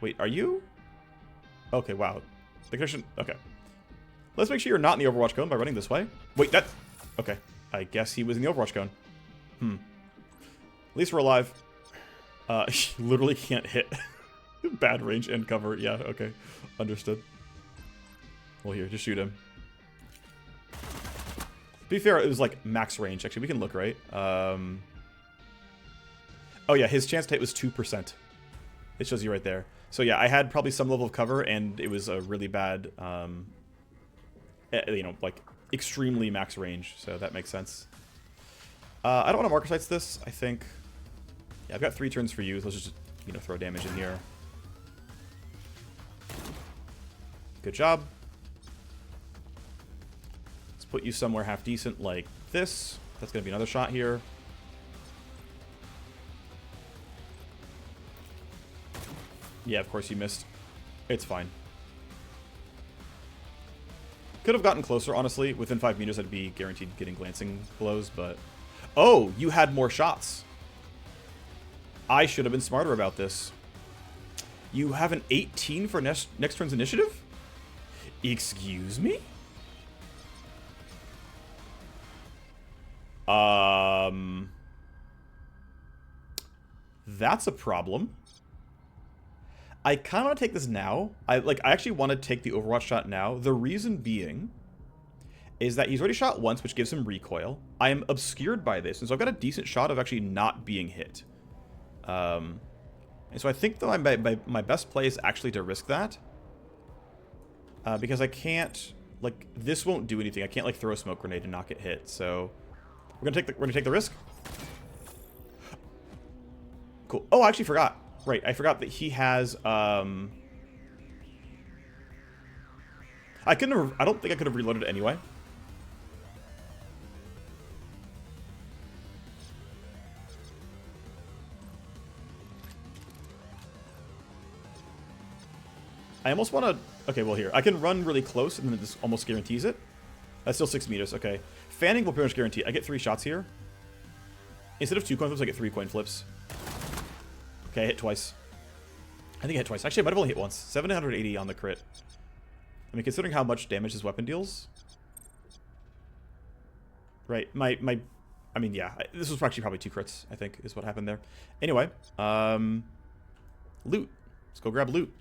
Wait, are you... Okay, wow. The connection... Okay. Let's make sure you're not in the Overwatch cone by running this way. Wait, that... Okay. I guess he was in the Overwatch cone. At least we're alive. He literally can't hit. Bad range and cover. Yeah, okay. Understood. Well, here, just shoot him. To be fair, it was like max range. Actually, we can look, right? Oh yeah, his chance to hit was 2%. It shows you right there. So yeah, I had probably some level of cover, and it was a really bad, you know, like extremely max range. So that makes sense. I don't want to marker sights this. I think, yeah, I've got 3 turns for you. So let's just, you know, throw damage in here. Good job. Let's put you somewhere half decent like this. That's gonna be another shot here. Yeah, of course you missed. It's fine. Could have gotten closer, honestly. Within 5 meters, I'd be guaranteed getting glancing blows, but... Oh, you had more shots. I should have been smarter about this. You have an 18 for next turn's initiative? Excuse me? That's a problem. I kind of want to take this now. I actually want to take the Overwatch shot now. The reason being is that he's already shot once, which gives him recoil. I am obscured by this, and so I've got a decent shot of actually not being hit. And so I think that my best play is actually to risk that. Because I can't, like, this won't do anything. I can't, like, throw a smoke grenade and not get hit. So we're gonna take the risk. Cool. Oh, I actually forgot. Right, I forgot that he has, I don't think I could have reloaded anyway. I almost want to, okay, well here, I can run really close and then this almost guarantees it. That's still 6 meters, okay. Fanning will pretty much guarantee. I get 3 shots here. Instead of 2 coin flips, I get 3 coin flips. Okay, I hit twice. I think I hit twice. Actually, I might have only hit once. 780 on the crit. I mean, considering how much damage this weapon deals. Right, I mean, yeah. This was actually probably 2 crits, I think, is what happened there. Anyway, loot. Let's go grab loot.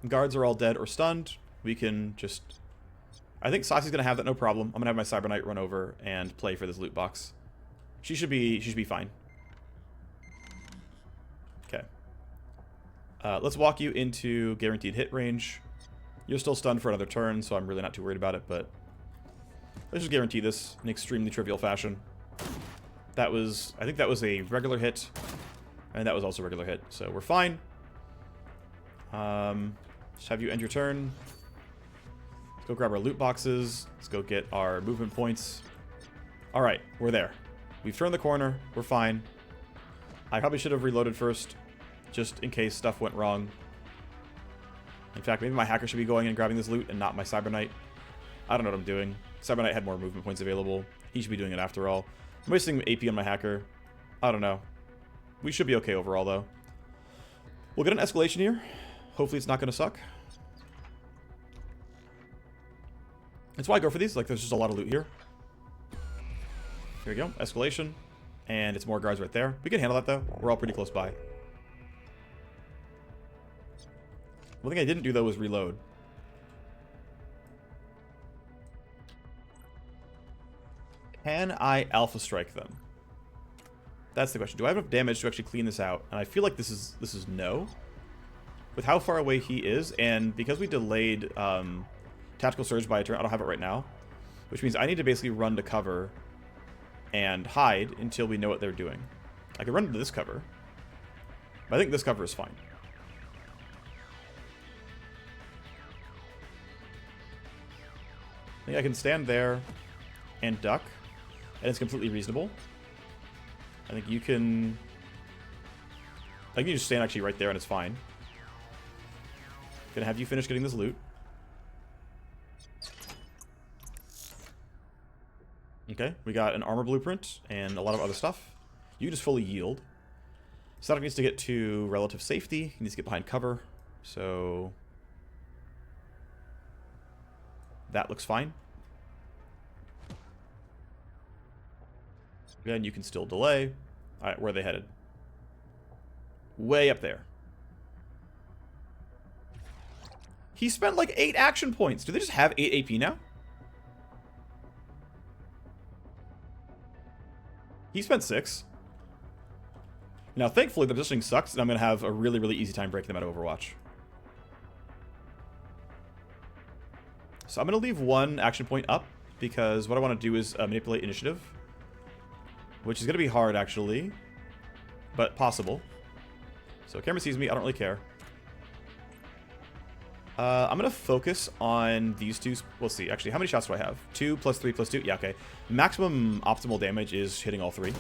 Guards are all dead or stunned. We can just... I think Saucy's going to have that, no problem. I'm going to have my Cyber Knight run over and play for this loot box. She should be fine. Okay. Let's walk you into guaranteed hit range. You're still stunned for another turn, so I'm really not too worried about it, but let's just guarantee this in extremely trivial fashion. That was, I think that was a regular hit, and that was also a regular hit, so we're fine. Just have you end your turn. Let's go grab our loot boxes. Let's go get our movement points. Alright, we're there. We've turned the corner. We're fine. I probably should have reloaded first, just in case stuff went wrong. In fact, maybe my hacker should be going and grabbing this loot and not my Cyber Knight. I don't know what I'm doing. Cyber Knight had more movement points available. He should be doing it after all. I'm wasting AP on my hacker. I don't know. We should be okay overall, though. We'll get an escalation here. Hopefully it's not going to suck. That's why I go for these. Like, there's just a lot of loot here. Here we go. Escalation. And it's more guards right there. We can handle that, though. We're all pretty close by. One thing I didn't do, though, was reload. Can I Alpha Strike them? That's the question. Do I have enough damage to actually clean this out? And I feel like this is no. With how far away he is, and because we delayed Tactical Surge by a turn, I don't have it right now. Which means I need to basically run to cover and hide until we know what they're doing. I can run to this cover, but I think this cover is fine. I think I can stand there and duck, and it's completely reasonable. I think you can... I think you just stand actually right there and it's fine. Gonna have you finish getting this loot. Okay, we got an armor blueprint and a lot of other stuff. You just fully yield. Static needs to get to relative safety. He needs to get behind cover. So... that looks fine. Again, you can still delay. Alright, where are they headed? Way up there. He spent like 8 action points. Do they just have 8 AP now? He spent 6. Now, thankfully, the positioning sucks, and I'm going to have a really, really easy time breaking them out of Overwatch. So I'm going to leave one action point up, because what I want to do is manipulate initiative. Which is going to be hard, actually. But possible. So camera sees me, I don't really care. I'm going to focus on these two. Let's see, actually, how many shots do I have? 2 plus 3 plus 2? Yeah, okay. Maximum optimal damage is hitting all 3.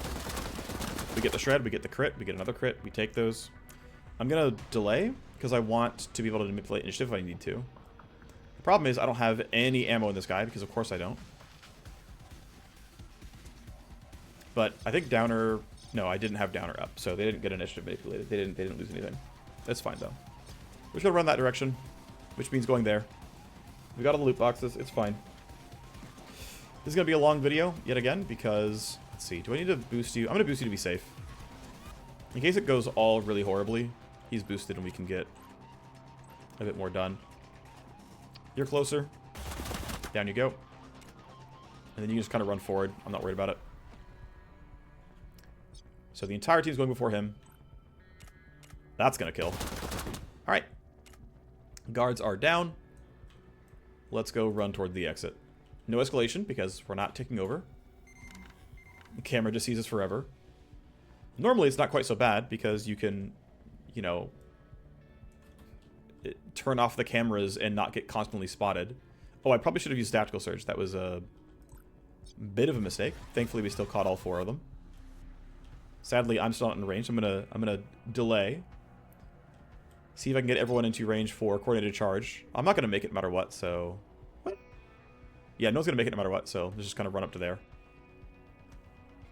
We get the shred, we get the crit, we get another crit, we take those. I'm going to delay, because I want to be able to manipulate initiative if I need to. The problem is I don't have any ammo in this guy, because of course I don't. But I think Downer... No, I didn't have Downer up, so they didn't get initiative manipulated. They didn't lose anything. That's fine, though. We're just going to run that direction, which means going there. We got all the loot boxes. It's fine. This is going to be a long video, yet again, because... Let's see. Do I need to boost you? I'm going to boost you to be safe. In case it goes all really horribly, he's boosted and we can get a bit more done. You're closer. Down you go. And then you can just kind of run forward. I'm not worried about it. So the entire team's going before him. That's going to kill. Alright. Guards are down. Let's go run toward the exit. No escalation, because we're not taking over. The camera just sees us forever. Normally, it's not quite so bad, because you can, you know, turn off the cameras and not get constantly spotted. Oh, I probably should have used Tactical Surge. That was a bit of a mistake. Thankfully, we still caught all 4 of them. Sadly, I'm still not in range. I'm gonna delay. See if I can get everyone into range for coordinated charge. I'm not gonna make it no matter what, so... What? Yeah, no one's gonna make it no matter what, so let's just kind of run up to there.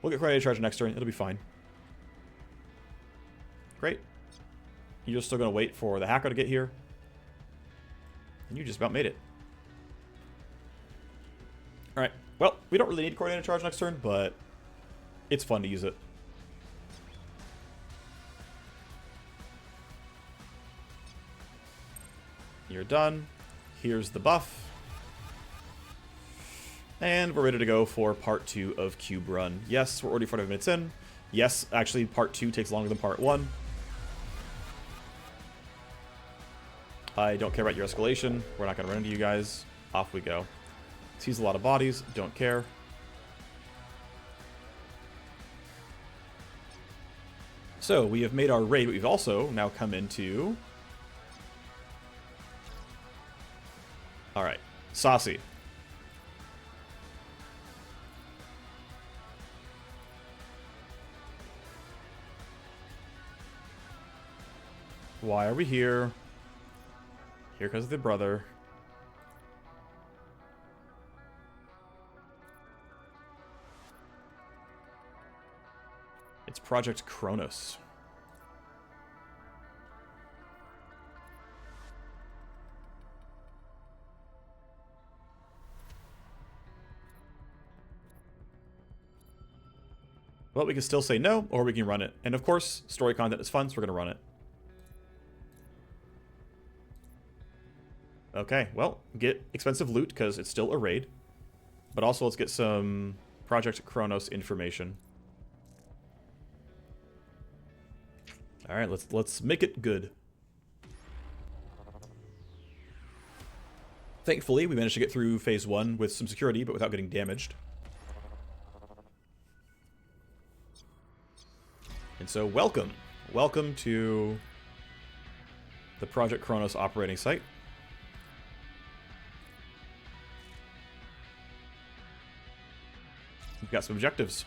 We'll get coordinated charge next turn. It'll be fine. Great. You're just still gonna wait for the hacker to get here. And you just about made it. Alright. Well, we don't really need coordinated charge next turn, but it's fun to use it. You're done. Here's the buff. And we're ready to go for part 2 of Cube Run. Yes, we're already 45 minutes in. Yes, actually, part 2 takes longer than part 1. I don't care about your escalation. We're not going to run into you guys. Off we go. Sees a lot of bodies. Don't care. So, we have made our raid, but we've also now come into... Alright. Saucy. Why are we here? Here because of the brother. It's Project Kronos. Well, we can still say no, or we can run it. And of course, story content is fun, so we're going to run it. Okay, well, get expensive loot, because it's still a raid. But also, let's get some Project Kronos information. Alright, let's make it good. Thankfully, we managed to get through Phase 1 with some security, but without getting damaged. And so, welcome. Welcome to the Project Kronos operating site. We've got some objectives.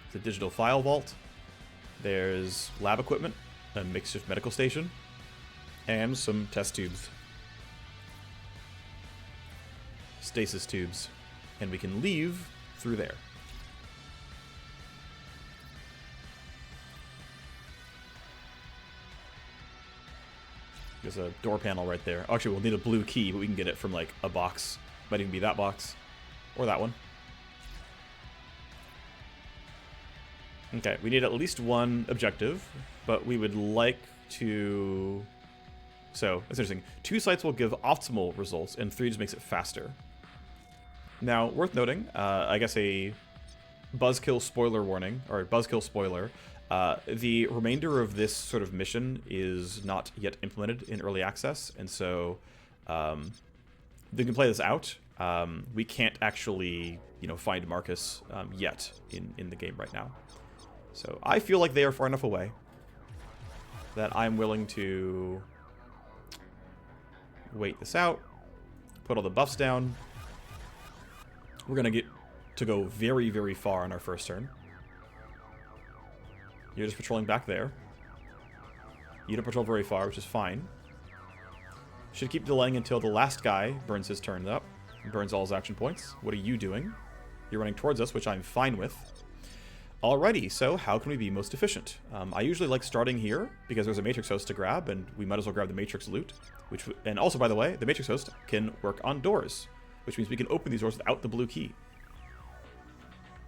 It's a digital file vault. There's lab equipment, a makeshift medical station, and some test tubes. Stasis tubes. And we can leave through there. There's a door panel right there. Actually, we'll need a blue key, but we can get it from, like, a box. Might even be that box. Or that one. Okay, we need at least one objective, but we would like to... So, that's interesting. 2 sites will give optimal results, and 3 just makes it faster. Now, worth noting, I guess a buzzkill spoiler warning, or buzzkill spoiler. The remainder of this sort of mission is not yet implemented in early access, and so they can play this out. We can't actually, find Marcus yet in the game right now. So I feel like they are far enough away that I'm willing to wait this out, put all the buffs down. We're going to get to go very, very far on our first turn. You're just patrolling back there. You don't patrol very far, which is fine. Should keep delaying until the last guy burns his turn up. Burns all his action points. What are you doing? You're running towards us, which I'm fine with. Alrighty, so how can we be most efficient? I usually like starting here because there's a Matrix host to grab, and we might as well grab the Matrix loot. And also, by the way, the Matrix host can work on doors, which means we can open these doors without the blue key.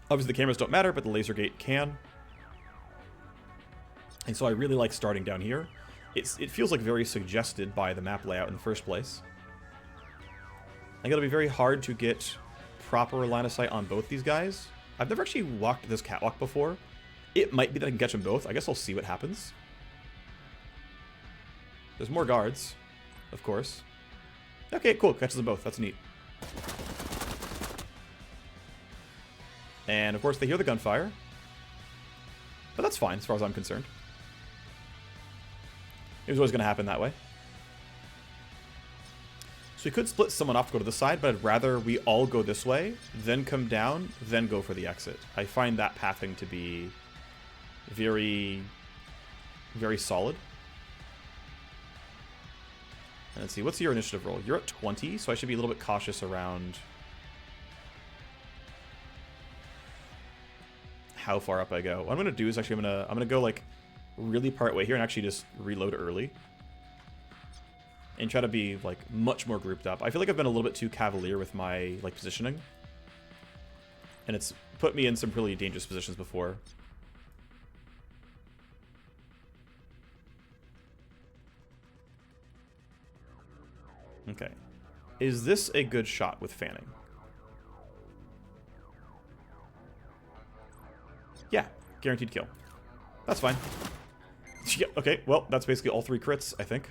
Obviously, the cameras don't matter, but the laser gate can. And so I really like starting down here. It feels like very suggested by the map layout in the first place. I think it'll be very hard to get proper line of sight on both these guys. I've never actually walked this catwalk before. It might be that I can catch them both. I guess I'll see what happens. There's more guards, of course. Okay, cool. Catches them both. That's neat. And, of course, they hear the gunfire. But that's fine, as far as I'm concerned. It was always going to happen that way. So we could split someone off to go to the side, but I'd rather we all go this way, then come down, then go for the exit. I find that pathing to be very, very solid. And let's see, what's your initiative roll? You're at 20, so I should be a little bit cautious around how far up I go. What I'm gonna do is actually I'm gonna go like really part way here and actually just reload early. And try to be, like, much more grouped up. I feel like I've been a little bit too cavalier with my, like, positioning. And it's put me in some really dangerous positions before. Okay. Is this a good shot with fanning? Yeah, guaranteed kill. That's fine. Yeah, okay, well, that's basically all 3 crits, I think.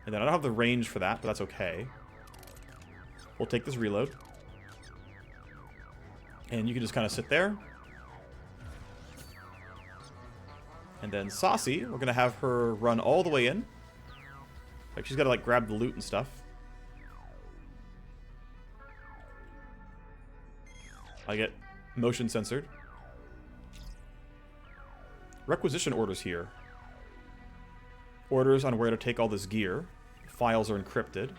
And then I don't have the range for that, but that's okay. We'll take this reload. And you can just kind of sit there. And then Saucy, we're going to have her run all the way in. Like, she's got to, like, grab the loot and stuff. I get motion censored. Requisition orders here. Orders on where to take all this gear. Files are encrypted.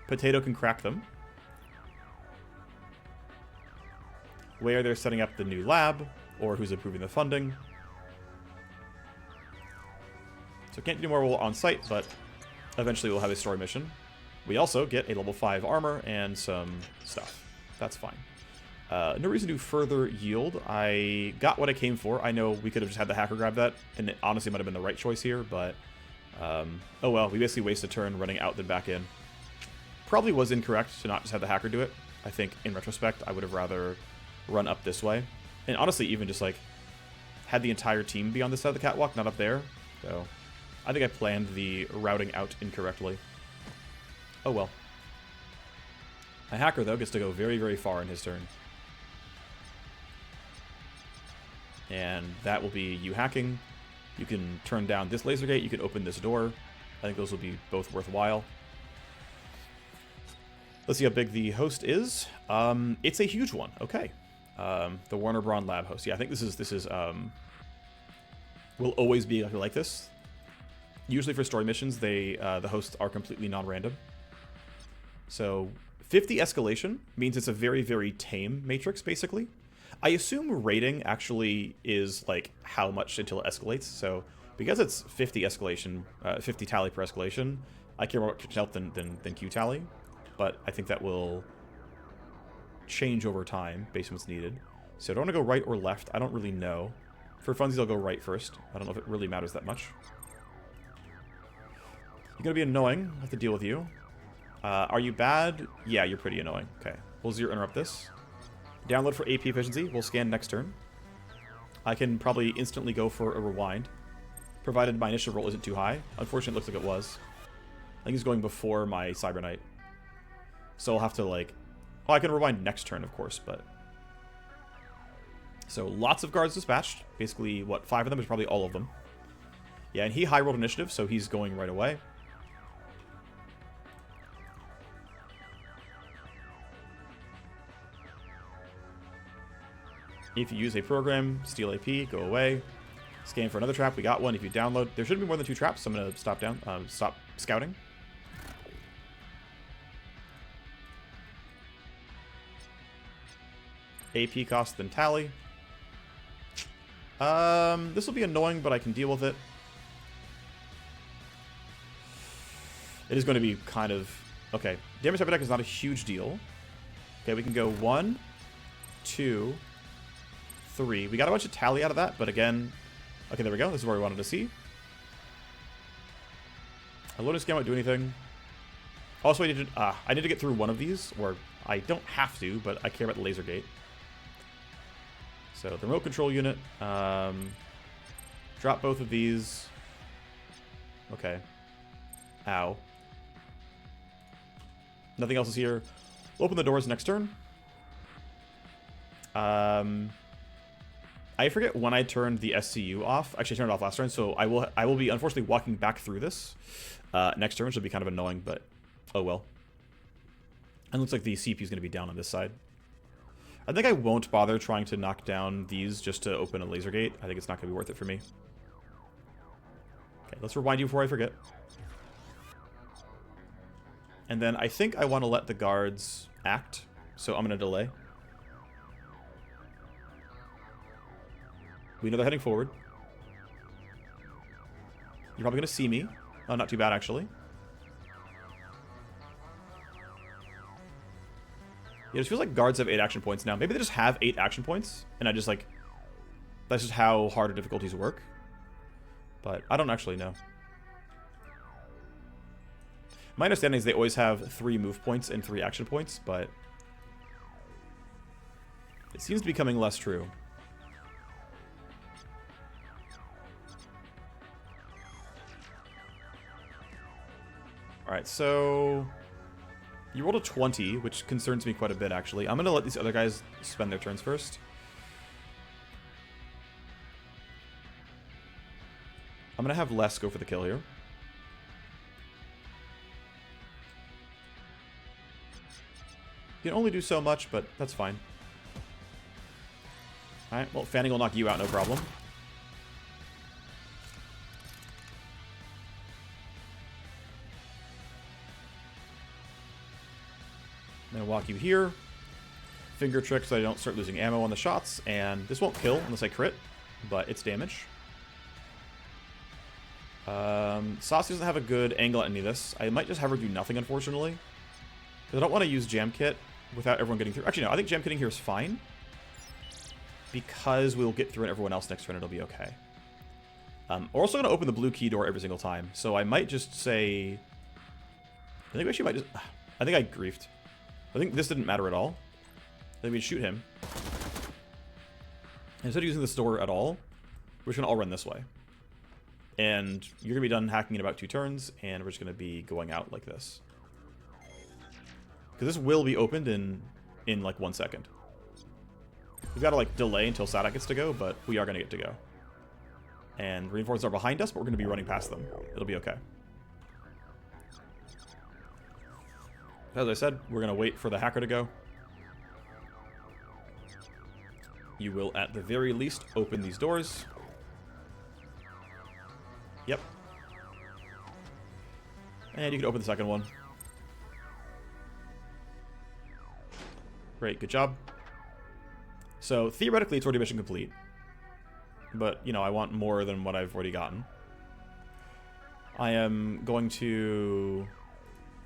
Potato can crack them. Where they're setting up the new lab, or who's approving the funding. So can't do more on site, but eventually we'll have a story mission. We also get a level 5 armor and some stuff. That's fine. No reason to further yield. I got what I came for. I know we could have just had the hacker grab that, and it honestly might have been the right choice here, but oh well, we basically wasted a turn running out then back in. Probably was incorrect to not just have the hacker do it. I think in retrospect I would have rather run up this way. And honestly even just like had the entire team be on this side of the catwalk, not up there. So I think I planned the routing out incorrectly. Oh well. A hacker though gets to go very, very far in his turn. And that will be you hacking. You can turn down this laser gate. You can open this door. I think those will be both worthwhile. Let's see how big the host is. It's a huge one. Okay. The Warner Braun lab host. Yeah, I think this is will always be like this. Usually for story missions, the hosts are completely non-random. So 50 escalation means it's a very, very tame matrix, basically. I assume rating actually is like how much until it escalates. So because it's 50 escalation, 50 tally per escalation, I care more about health than Q tally. But I think that will change over time based on what's needed. So I don't want to go right or left. I don't really know. For funsies, I'll go right first. I don't know if it really matters that much. You're going to be annoying. I have to deal with you. Are you bad? Yeah, you're pretty annoying. Okay. We'll 0 interrupt this. Download for AP efficiency. We'll scan next turn. I can probably instantly go for a rewind, provided my initiative roll isn't too high. Unfortunately, it looks like it was. I think he's going before my Cyber Knight. So I'll have to, like... Oh, I can rewind next turn, of course, but... So, lots of guards dispatched. Basically, what, 5 of them is probably all of them. Yeah, and he high-rolled initiative, so he's going right away. If you use a program, steal AP, go away. Scan for another trap. We got one. If you download... There shouldn't be more than 2 traps, so I'm going to stop scouting. AP cost, then tally. This will be annoying, but I can deal with it. It is going to be kind of... Okay, damage type attack is not a huge deal. Okay, we can go 1, 2, 3. We got a bunch of tally out of that, but again... Okay, there we go. This is where we wanted to see. A loading scan won't do anything. Also, I need to get through one of these, or I don't have to, but I care about the laser gate. So, the remote control unit. Drop both of these. Okay. Ow. Nothing else is here. We'll open the doors next turn. I forget when I turned the SCU off. Actually, I turned it off last turn, so I will be unfortunately walking back through this next turn, which will be kind of annoying, but oh well. And it looks like the CPU is going to be down on this side. I think I won't bother trying to knock down these just to open a laser gate. I think it's not going to be worth it for me. Okay, let's rewind you before I forget. And then I think I want to let the guards act, so I'm going to delay. We know they're heading forward. You're probably going to see me. Oh, not too bad, actually. Yeah, it just feels like guards have 8 action points now. Maybe they just have 8 action points, and I just, like... That's just how harder difficulties work. But I don't actually know. My understanding is they always have 3 move points and 3 action points, but... It seems to be becoming less true. Alright, so... You rolled a 20, which concerns me quite a bit, actually. I'm going to let these other guys spend their turns first. I'm going to have Les go for the kill here. You can only do so much, but that's fine. Alright, well, Fanning will knock you out, no problem. I'm going to walk you here. Finger trick so I don't start losing ammo on the shots. And this won't kill unless I crit, but it's damage. Saucy doesn't have a good angle at any of this. I might just have her do nothing, unfortunately. Because I don't want to use Jam Kit without everyone getting through. Actually, no, I think Jam Kitting here is fine. Because we'll get through and everyone else next turn, it'll be okay. We're also going to open the blue key door every single time. So I might just say... I think we actually might just... I think I griefed. I think this didn't matter at all. I think we'd shoot him. Instead of using this door at all, we're just going to all run this way. And you're going to be done hacking in about 2 turns, and we're just going to be going out like this. Because this will be opened in like 1 second. We've got to like delay until Sadak gets to go, but we are going to get to go. And reinforcements are behind us, but we're going to be running past them. It'll be okay. As I said, we're going to wait for the hacker to go. You will, at the very least, open these doors. Yep. And you can open the second one. Great, good job. So, theoretically, it's already mission complete. But, you know, I want more than what I've already gotten. I am going to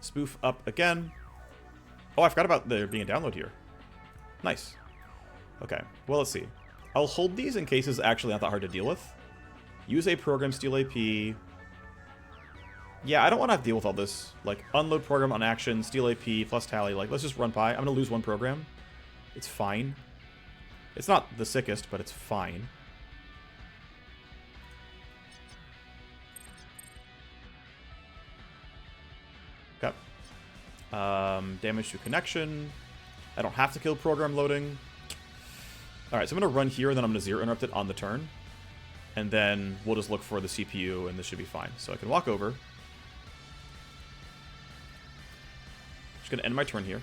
spoof up again. Oh, I forgot about there being a download here. Nice. Okay, well, let's see. I'll hold these in case it's actually not that hard to deal with. Use a program, steal AP. Yeah, I don't want to have to deal with all this. Like, unload program on action, steal AP, plus tally. Like, let's just run by. I'm going to lose 1 program. It's fine. It's not the sickest, but it's fine. Damage to connection. I don't have to kill program loading. Alright, so I'm going to run here, and then I'm going to zero interrupt it on the turn. And then we'll just look for the CPU, and this should be fine. So I can walk over. Just going to end my turn here.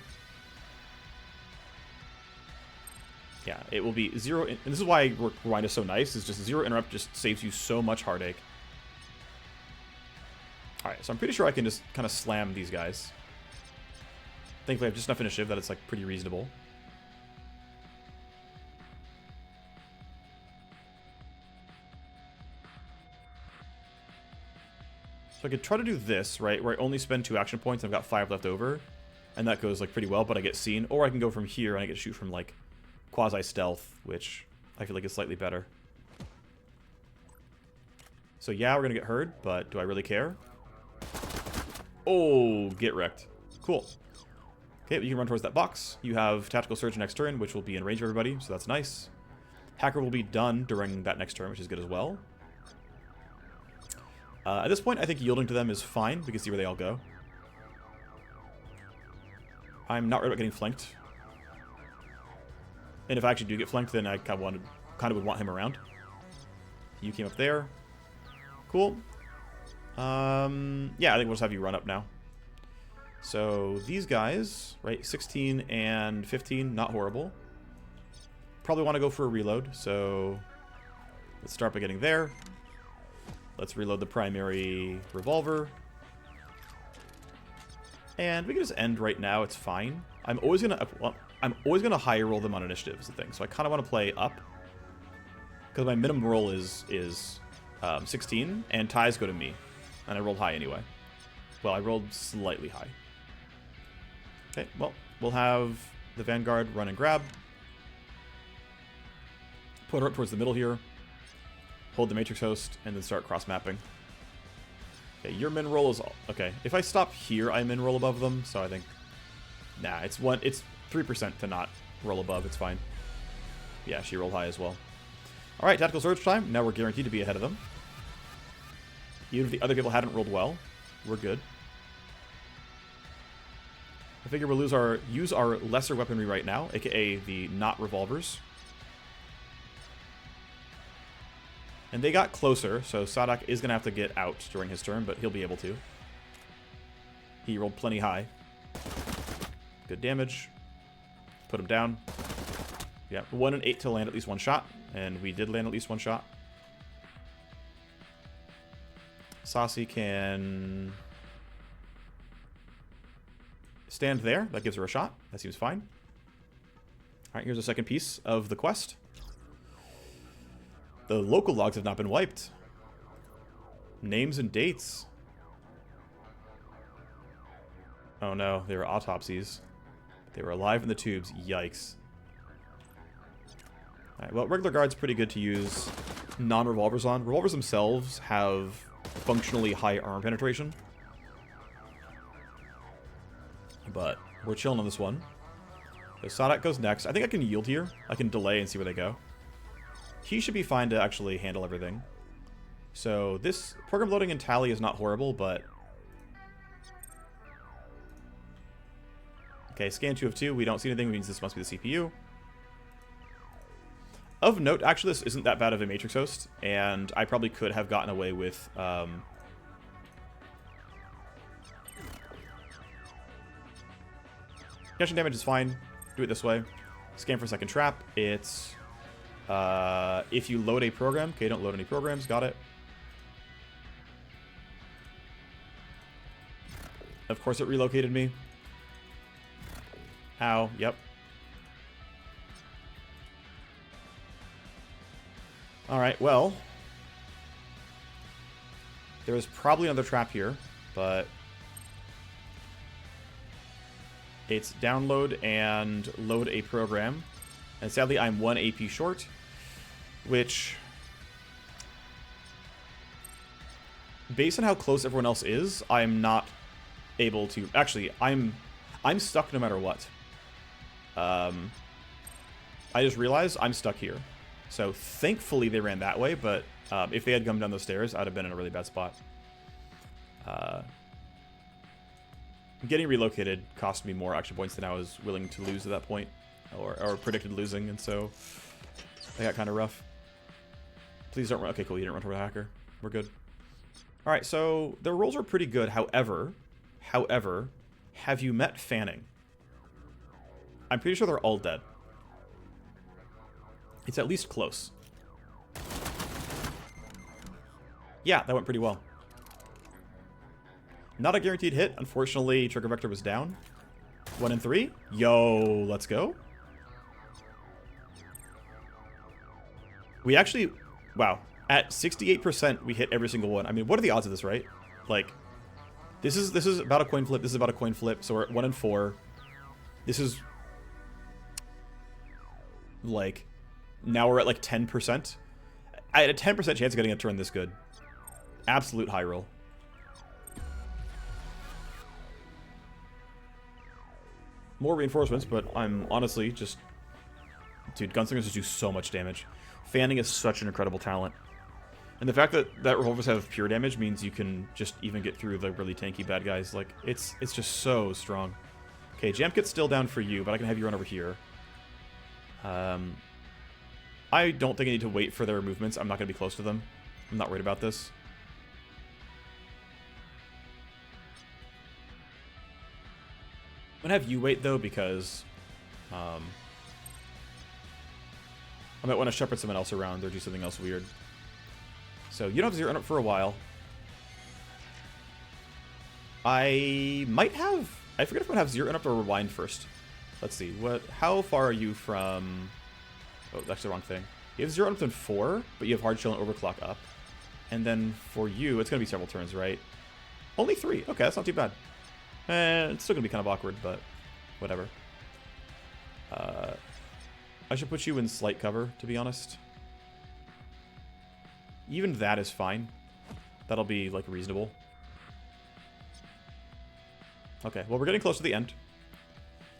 Yeah, it will be zero, and this is why Rewind is so nice, is just zero interrupt just saves you so much heartache. Alright, so I'm pretty sure I can just kind of slam these guys. Thankfully I have just enough initiative that it's like pretty reasonable. So I could try to do this, right, where I only spend 2 action points and I've got 5 left over. And that goes like pretty well, but I get seen. Or I can go from here and I get to shoot from like quasi-stealth, which I feel like is slightly better. So yeah, we're gonna get heard, but do I really care? Oh, get wrecked. Cool. Okay, you can run towards that box. You have Tactical Surge next turn, which will be in range of everybody, so that's nice. Hacker will be done during that next turn, which is good as well. At this point, I think yielding to them is fine. We can see where they all go. I'm not worried about getting flanked. And if I actually do get flanked, then I kind of would want him around. You came up there. Cool. Yeah, I think we'll just have you run up now. So these guys, right, 16 and 15, not horrible. Probably want to go for a reload, so let's start by getting there. Let's reload the primary revolver. And we can just end right now, it's fine. I'm always gonna high roll them on initiative is the thing, so I kind of want to play up. Because my minimum roll is 16, and ties go to me. And I rolled high anyway. Well, I rolled slightly high. Okay, well, we'll have the Vanguard run and grab. Put her up towards the middle here. Hold the Matrix Host, and then start cross-mapping. Okay, your min roll is... Okay, if I stop here, I min roll above them, so I think... Nah, it's 3% to not roll above, it's fine. Yeah, she rolled high as well. Alright, Tactical Surge time. Now we're guaranteed to be ahead of them. Even if the other people hadn't rolled well, we're good. I figure we'll use our lesser weaponry right now, aka the not revolvers. And they got closer, so Sadak is going to have to get out during his turn, but he'll be able to. He rolled plenty high. Good damage. Put him down. Yeah, 1 and 8 to land at least one shot, and we did land at least one shot. Saucy can stand there. That gives her a shot. That seems fine. Alright, here's a second piece of the quest. The local logs have not been wiped. Names and dates. Oh no, they were autopsies. They were alive in the tubes. Yikes. Alright, well, regular guard's pretty good to use non-revolvers on. Revolvers themselves have functionally high armor penetration. But we're chilling on this one. So Sadak goes next. I think I can yield here. I can delay and see where they go. He should be fine to actually handle everything. So this program loading and tally is not horrible, but... Okay, scan 2 of 2. We don't see anything. It means this must be the CPU. Of note, actually, this isn't that bad of a Matrix Host, and I probably could have gotten away with... Catching damage is fine. Do it this way. Scan for second trap. It's... if you load a program. Okay, don't load any programs. Got it. Of course it relocated me. Ow. Yep. Alright, well. There was probably another trap here, but... It's download and load a program. And sadly, I'm 1 AP short, which... Based on how close everyone else is, I'm not able to... Actually, I'm stuck no matter what. I just realized I'm stuck here. So thankfully they ran that way, but if they had come down those stairs, I'd have been in a really bad spot. Getting relocated cost me more action points than I was willing to lose at that point, or predicted losing, and so that got kind of rough. Please don't run. Okay, cool. You didn't run toward a hacker. We're good. All right, so the rolls are pretty good. However, have you met Fanning? I'm pretty sure they're all dead. It's at least close. Yeah, that went pretty well. Not a guaranteed hit. Unfortunately, trigger vector was down. 1 and 3. Yo, let's go. We actually, wow. At 68%, we hit every single one. I mean, what are the odds of this, right? Like, this is about a coin flip. This is about a coin flip. So we're at 1 and 4. This is like, now we're at like 10%. I had a 10% chance of getting a turn this good. Absolute high roll. More reinforcements, but I'm honestly just... Dude, gunslingers just do so much damage. Fanning is such an incredible talent. And the fact that revolvers have pure damage means you can just even get through the really tanky bad guys. Like, it's just so strong. Okay, Jam Kit's still down for you, but I can have you run over here. I don't think I need to wait for their movements. I'm not going to be close to them. I'm not worried about this. I'm going to have you wait, though, because I might want to shepherd someone else around or do something else weird. So you don't have zero up for a while. I might have... I forget if I'm going to have zero up or rewind first. Let's see. How far are you from... Oh, that's the wrong thing. You have zero up and 4, but you have hard shell and overclock up. And then for you, it's going to be several turns, right? Only 3. Okay, that's not too bad. It's still going to be kind of awkward, but whatever. I should put you in slight cover, to be honest. Even that is fine. That'll be, like, reasonable. Okay, well, we're getting close to the end.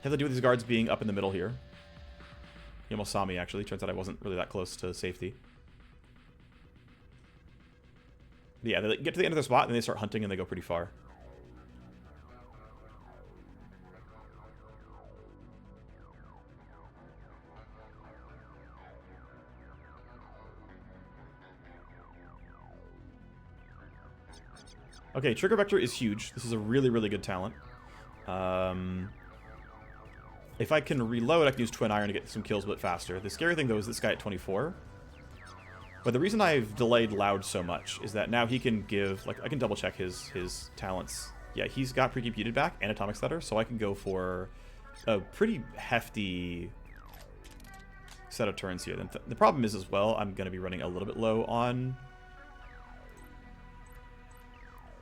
Have to do with these guards being up in the middle here. He almost saw me, actually. Turns out I wasn't really that close to safety. But yeah, they get to the end of their spot, and they start hunting, and they go pretty far. Okay, trigger vector is huge. This is a really, really good talent. If I can reload, I can use Twin Iron to get some kills a bit faster. The scary thing, though, is this guy at 24. But the reason I've delayed Loud so much is that now he can give... Like, I can double-check his talents. Yeah, he's got Pre-Computed back and Atomic Stutter, so I can go for a pretty hefty set of turns here. The problem is, as well, I'm going to be running a little bit low on...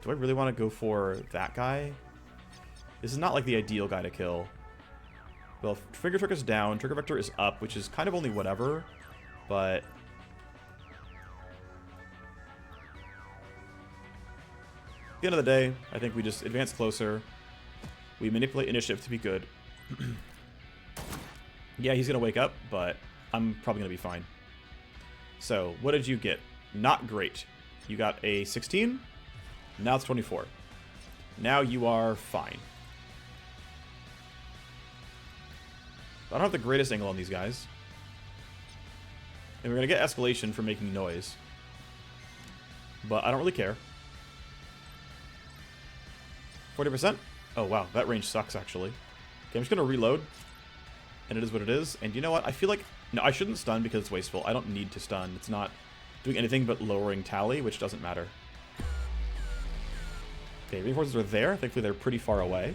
Do I really want to go for that guy? This is not like the ideal guy to kill. Well, Finger Trick is down, Trigger Vector is up, which is kind of only whatever, but... At the end of the day, I think we just advance closer. We manipulate initiative to be good. Yeah, he's going to wake up, but I'm probably going to be fine. So, what did you get? Not great. You got a 16? Now it's 24. Now you are fine. I don't have the greatest angle on these guys. And we're going to get escalation for making noise. But I don't really care. 40%? Oh, wow. That range sucks, actually. Okay, I'm just going to reload. And it is what it is. And you know what? I feel like... No, I shouldn't stun because it's wasteful. I don't need to stun. It's not doing anything but lowering tally, which doesn't matter. Okay, reinforcements are there. Thankfully, they're pretty far away.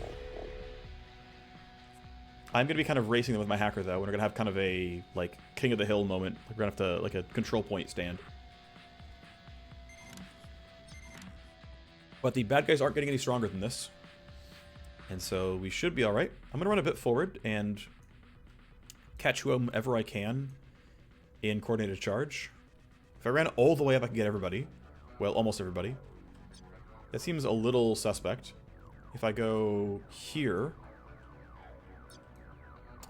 I'm going to be kind of racing them with my hacker, though. We're going to have kind of a, like, king of the hill moment. We're going to have to, like, a control point stand. But the bad guys aren't getting any stronger than this. And so we should be alright. I'm going to run a bit forward and catch whomever I can in coordinated charge. If I ran all the way up, I can get everybody. Well, almost everybody. That seems a little suspect. If I go here...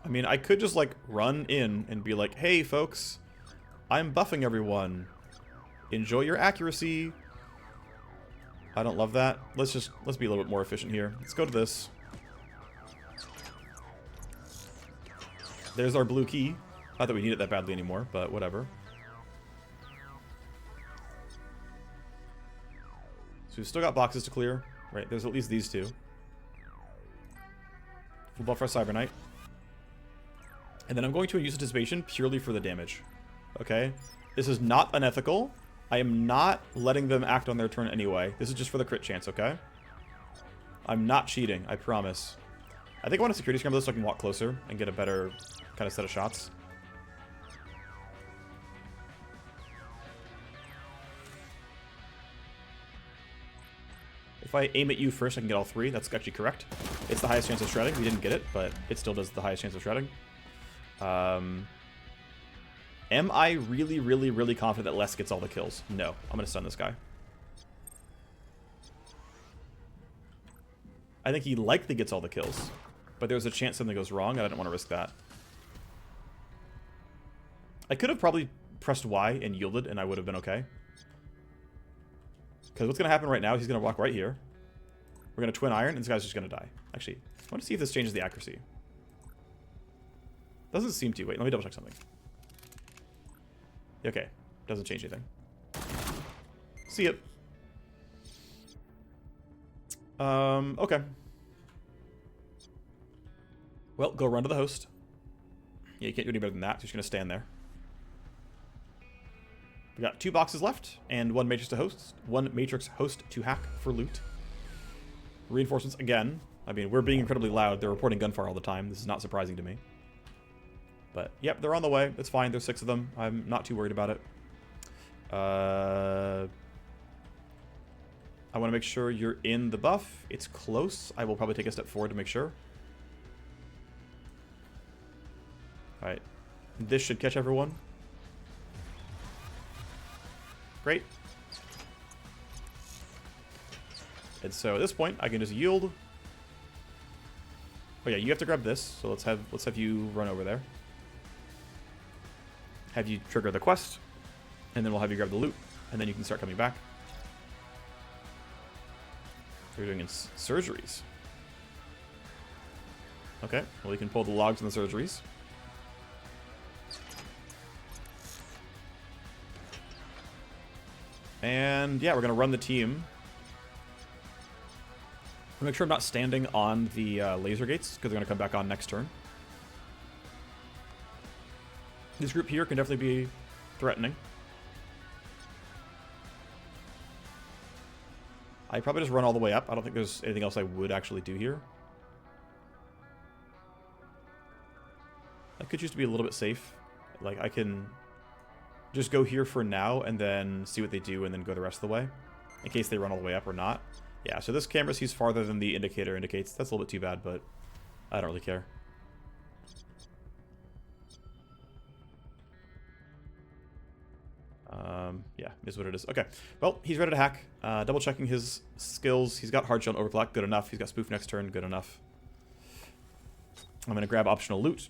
I mean, I could just, like, run in and be like, hey, folks, I'm buffing everyone. Enjoy your accuracy. I don't love that. Let's be a little bit more efficient here. Let's go to this. There's our blue key. Not that we need it that badly anymore, but whatever. So we've still got boxes to clear. Right, there's at least these two. Full buff our Cyber Knight. And then I'm going to use Anticipation purely for the damage. Okay? This is not unethical. I am not letting them act on their turn anyway. This is just for the crit chance, okay? I'm not cheating, I promise. I think I want to security scramble this so I can walk closer and get a better kind of set of shots. If I aim at you first, I can get all three. That's actually correct. It's the highest chance of shredding. We didn't get it, but it still does the highest chance of shredding. Am I really, really, really confident that Les gets all the kills? No. I'm going to stun this guy. I think he likely gets all the kills, but there's a chance something goes wrong, and I didn't want to risk that. I could have probably pressed Y and yielded, and I would have been okay. Because what's going to happen right now is he's going to walk right here. We're going to twin iron, and this guy's just going to die. Actually, I want to see if this changes the accuracy. Doesn't seem to. Wait, let me double check something. Okay, doesn't change anything. See it. Okay. Well, go run to the host. Yeah, you can't do any better than that. You're just going to stand there. We got 2 boxes left and 1 matrix to host. 1 matrix host to hack for loot. Reinforcements again. I mean, we're being incredibly loud. They're reporting gunfire all the time. This is not surprising to me. But, yep, they're on the way. It's fine. There's 6 of them. I'm not too worried about it. I want to make sure you're in the buff. It's close. I will probably take a step forward to make sure. Alright. This should catch everyone. Great. And so at this point, I can just yield. Oh yeah, you have to grab this. So let's have you run over there. Have you trigger the quest, and then we'll have you grab the loot, and then you can start coming back. You're doing surgeries. Okay, well you can pull the logs in the surgeries. And yeah, we're gonna run the team. I'll make sure I'm not standing on the laser gates, because they're gonna come back on next turn. This group here can definitely be threatening. I probably just run all the way up. I don't think there's anything else I would actually do here. I could choose to be a little bit safe. Like, I can just go here for now and then see what they do and then go the rest of the way, in case they run all the way up or not. Yeah, so this camera sees farther than the indicator indicates. That's a little bit too bad, but I don't really care. Yeah, is what it is. Okay, well, he's ready to hack. Double checking his skills. He's got hard shell and overclock, good enough. He's got spoof next turn, good enough. I'm gonna grab optional loot.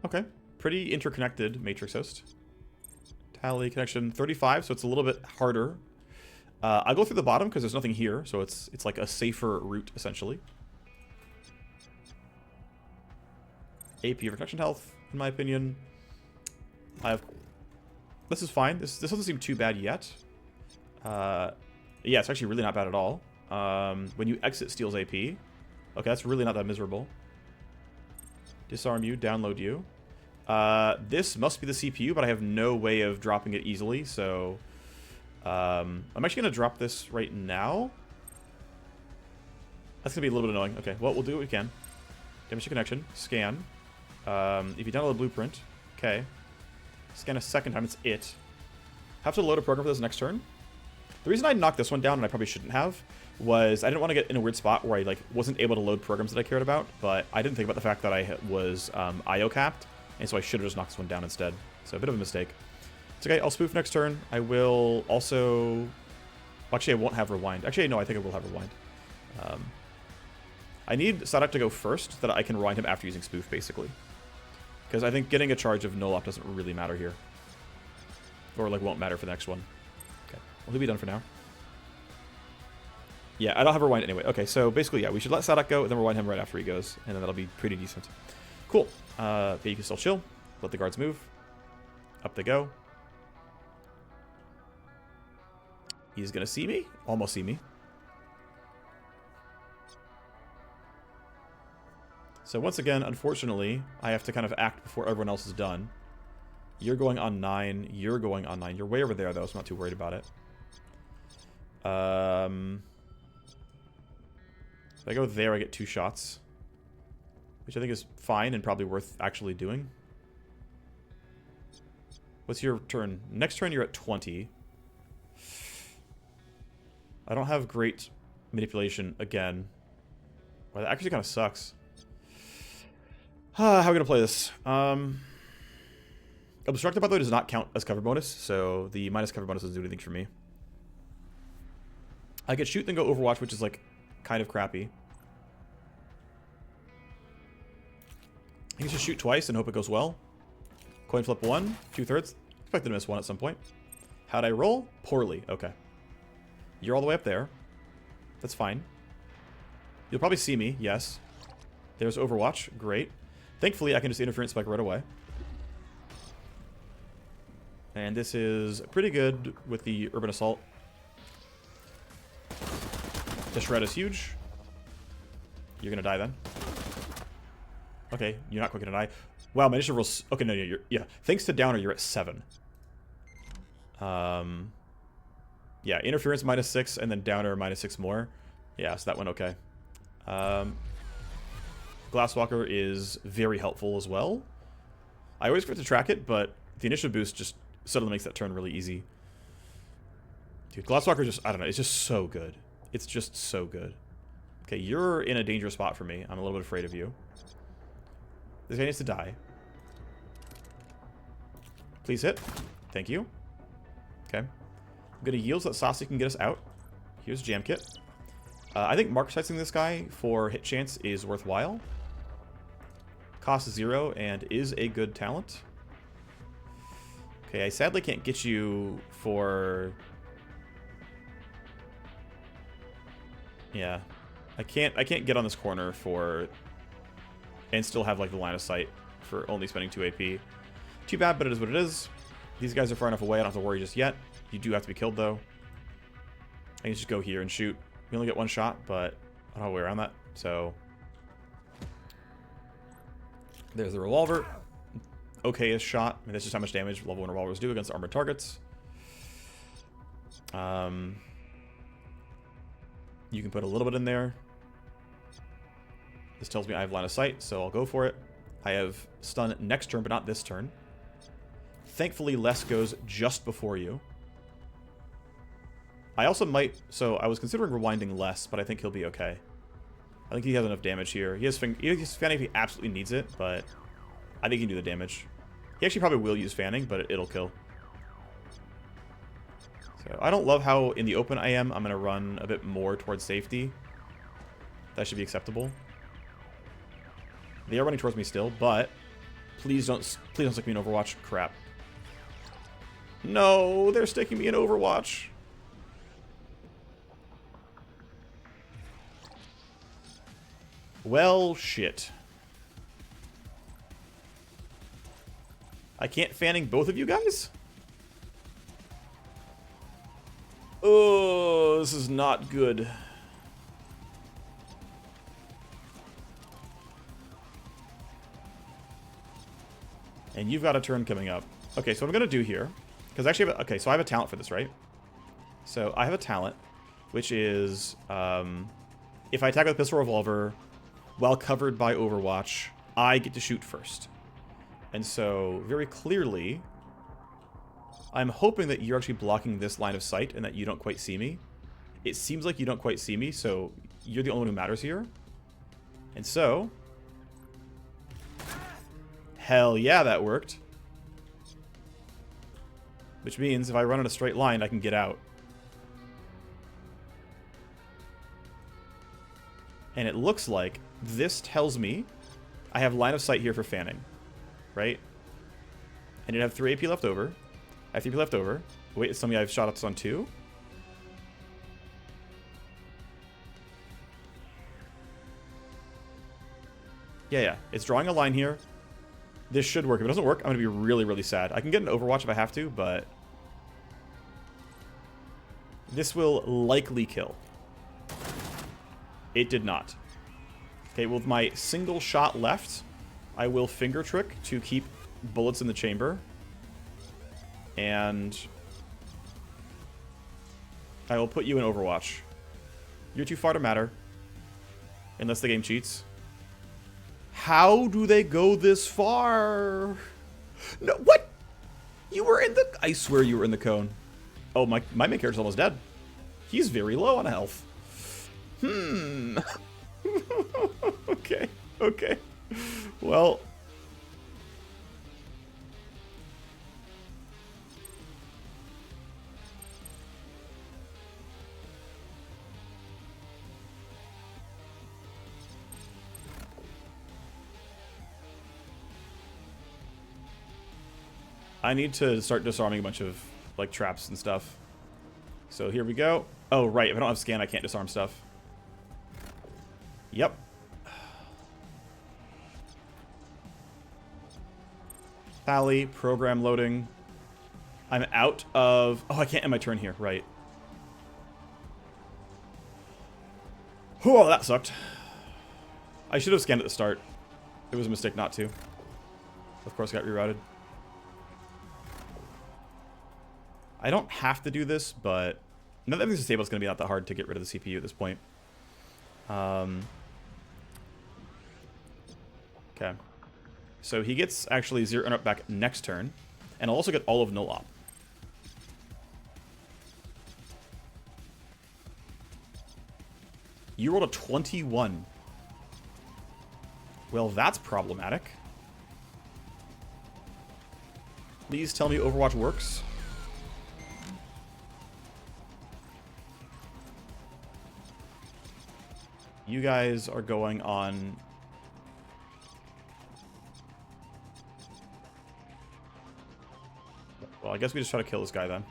Okay, pretty interconnected matrix host. Tally connection 35, so it's a little bit harder. I'll go through the bottom because there's nothing here, so it's like a safer route essentially. AP of protection health, in my opinion. This is fine. This doesn't seem too bad yet. Yeah, it's actually really not bad at all. When you exit, steals AP. Okay, that's really not that miserable. Disarm you, download you. This must be the CPU, but I have no way of dropping it easily, so I'm actually going to drop this right now. That's going to be a little bit annoying. Okay, well, we'll do what we can. Damage to connection. Scan. If you download a blueprint, okay. Scan a second time, it's it. Have to load a program for this next turn. The reason I knocked this one down, and I probably shouldn't have, was I didn't want to get in a weird spot where I like wasn't able to load programs that I cared about, but I didn't think about the fact that I was IO capped, and so I should have just knocked this one down instead. So a bit of a mistake. It's okay, I'll spoof next turn. I will also... Actually, I won't have rewind. Actually, no, I think I will have rewind. I need Sadak to go first so that I can rewind him after using spoof, basically. Because I think getting a charge of no-op doesn't really matter here. Or, like, won't matter for the next one. Okay, well, he'll be done for now. Yeah, I don't have rewind anyway. Okay, so basically, yeah, we should let Sadak go, and then rewind him right after he goes, and then that'll be pretty decent. Cool. Yeah, you can still chill. Let the guards move. Up they go. He's gonna see me. Almost see me. So once again, unfortunately, I have to kind of act before everyone else is done. You're going on 9. You're going on 9. You're way over there, though, so I'm not too worried about it. If I go there, I get 2 shots. Which I think is fine and probably worth actually doing. What's your turn? Next turn, you're at 20. I don't have great manipulation again. Well, that actually kind of sucks. How are we going to play this? Obstructed, by the way, does not count as cover bonus, so the minus cover bonus doesn't do anything for me. I could shoot then go overwatch, which is, like, kind of crappy. I can just shoot twice and hope it goes well. Coin flip 1, 2/3. Expected to miss 1 at some point. How'd I roll? Poorly. Okay. You're all the way up there. That's fine. You'll probably see me, yes. There's overwatch. Great. Thankfully, I can just interference spike right away. And this is pretty good with the urban assault. The shred is huge. You're gonna die then. Okay, you're not quite gonna die. Wow, my initial rolls. Okay, no, yeah. Thanks to Downer, you're at 7. Yeah, interference -6, and then Downer -6 more. Yeah, so that went okay. Glasswalker is very helpful as well. I always forget to track it, but the initial boost just suddenly makes that turn really easy. Dude, Glasswalker just, I don't know, it's just so good. It's just so good. Okay, you're in a dangerous spot for me. I'm a little bit afraid of you. This guy needs to die. Please hit. Thank you. Okay. I'm going to yield so that Saucy can get us out. Here's Jam Kit. I think mark sizing this guy for hit chance is worthwhile. Cost 0 and is a good talent. Okay, I sadly can't get you for... Yeah. I can't get on this corner for... And still have, like, the line of sight for only spending 2 AP. Too bad, but it is what it is. These guys are far enough away, I don't have to worry just yet. You do have to be killed, though. I can just go here and shoot. We only get 1 shot, but I don't have a way around that, so... There's the revolver. Okay-ish shot. I mean, that's just how much damage level 1 revolvers do against armored targets. You can put a little bit in there. This tells me I have line of sight, so I'll go for it. I have stun next turn, but not this turn. Thankfully, Les goes just before you. I also might... So, I was considering rewinding Les, but I think he'll be okay. I think he has enough damage here. He has fanning if he absolutely needs it, but I think he can do the damage. He actually probably will use fanning, but it'll kill. So, I don't love how in the open I am. I'm going to run a bit more towards safety. That should be acceptable. They are running towards me still, but please don't stick me in Overwatch. Crap. No, they're sticking me in Overwatch. Well, shit. I can't fanning both of you guys? Oh, this is not good. And you've got a turn coming up. Okay, so what I'm going to do here... Because actually, okay, so I have a talent for this, right? So I have a talent, which is... if I attack with pistol revolver... While covered by Overwatch, I get to shoot first. And so, very clearly, I'm hoping that you're actually blocking this line of sight and that you don't quite see me. It seems like you don't quite see me, so you're the only one who matters here. And so... Hell yeah, that worked. Which means if I run in a straight line, I can get out. And it looks like this tells me I have line of sight here for fanning, right? I need to have 3 AP left over. I have 3 AP left over. Wait, it's telling me I have shot ups on 2. Yeah, yeah. It's drawing a line here. This should work. If it doesn't work, I'm going to be really, really sad. I can get an Overwatch if I have to, but this will likely kill. It did not. Okay, with my single shot left, I will finger trick to keep bullets in the chamber. And I will put you in Overwatch. You're too far to matter. Unless the game cheats. How do they go this far? No, what? You were in the... I swear you were in the cone. Oh, my main character's almost dead. He's very low on health. Okay, okay. Well... I need to start disarming a bunch of, like, traps and stuff. So here we go. Oh, right. If I don't have scan, I can't disarm stuff. Yep. Tally, program loading. I'm out of... Oh, I can't end my turn here. Right. Oh, that sucked. I should have scanned at the start. It was a mistake not to. Of course, got rerouted. I don't have to do this, but now that everything's stable, it's going to be not that hard to get rid of the CPU at this point. Okay. So he gets actually 0 interrupt back next turn, and I'll also get all of null op. You rolled a 21. Well, that's problematic. Please tell me Overwatch works. You guys are going on... Well, I guess we just try to kill this guy then.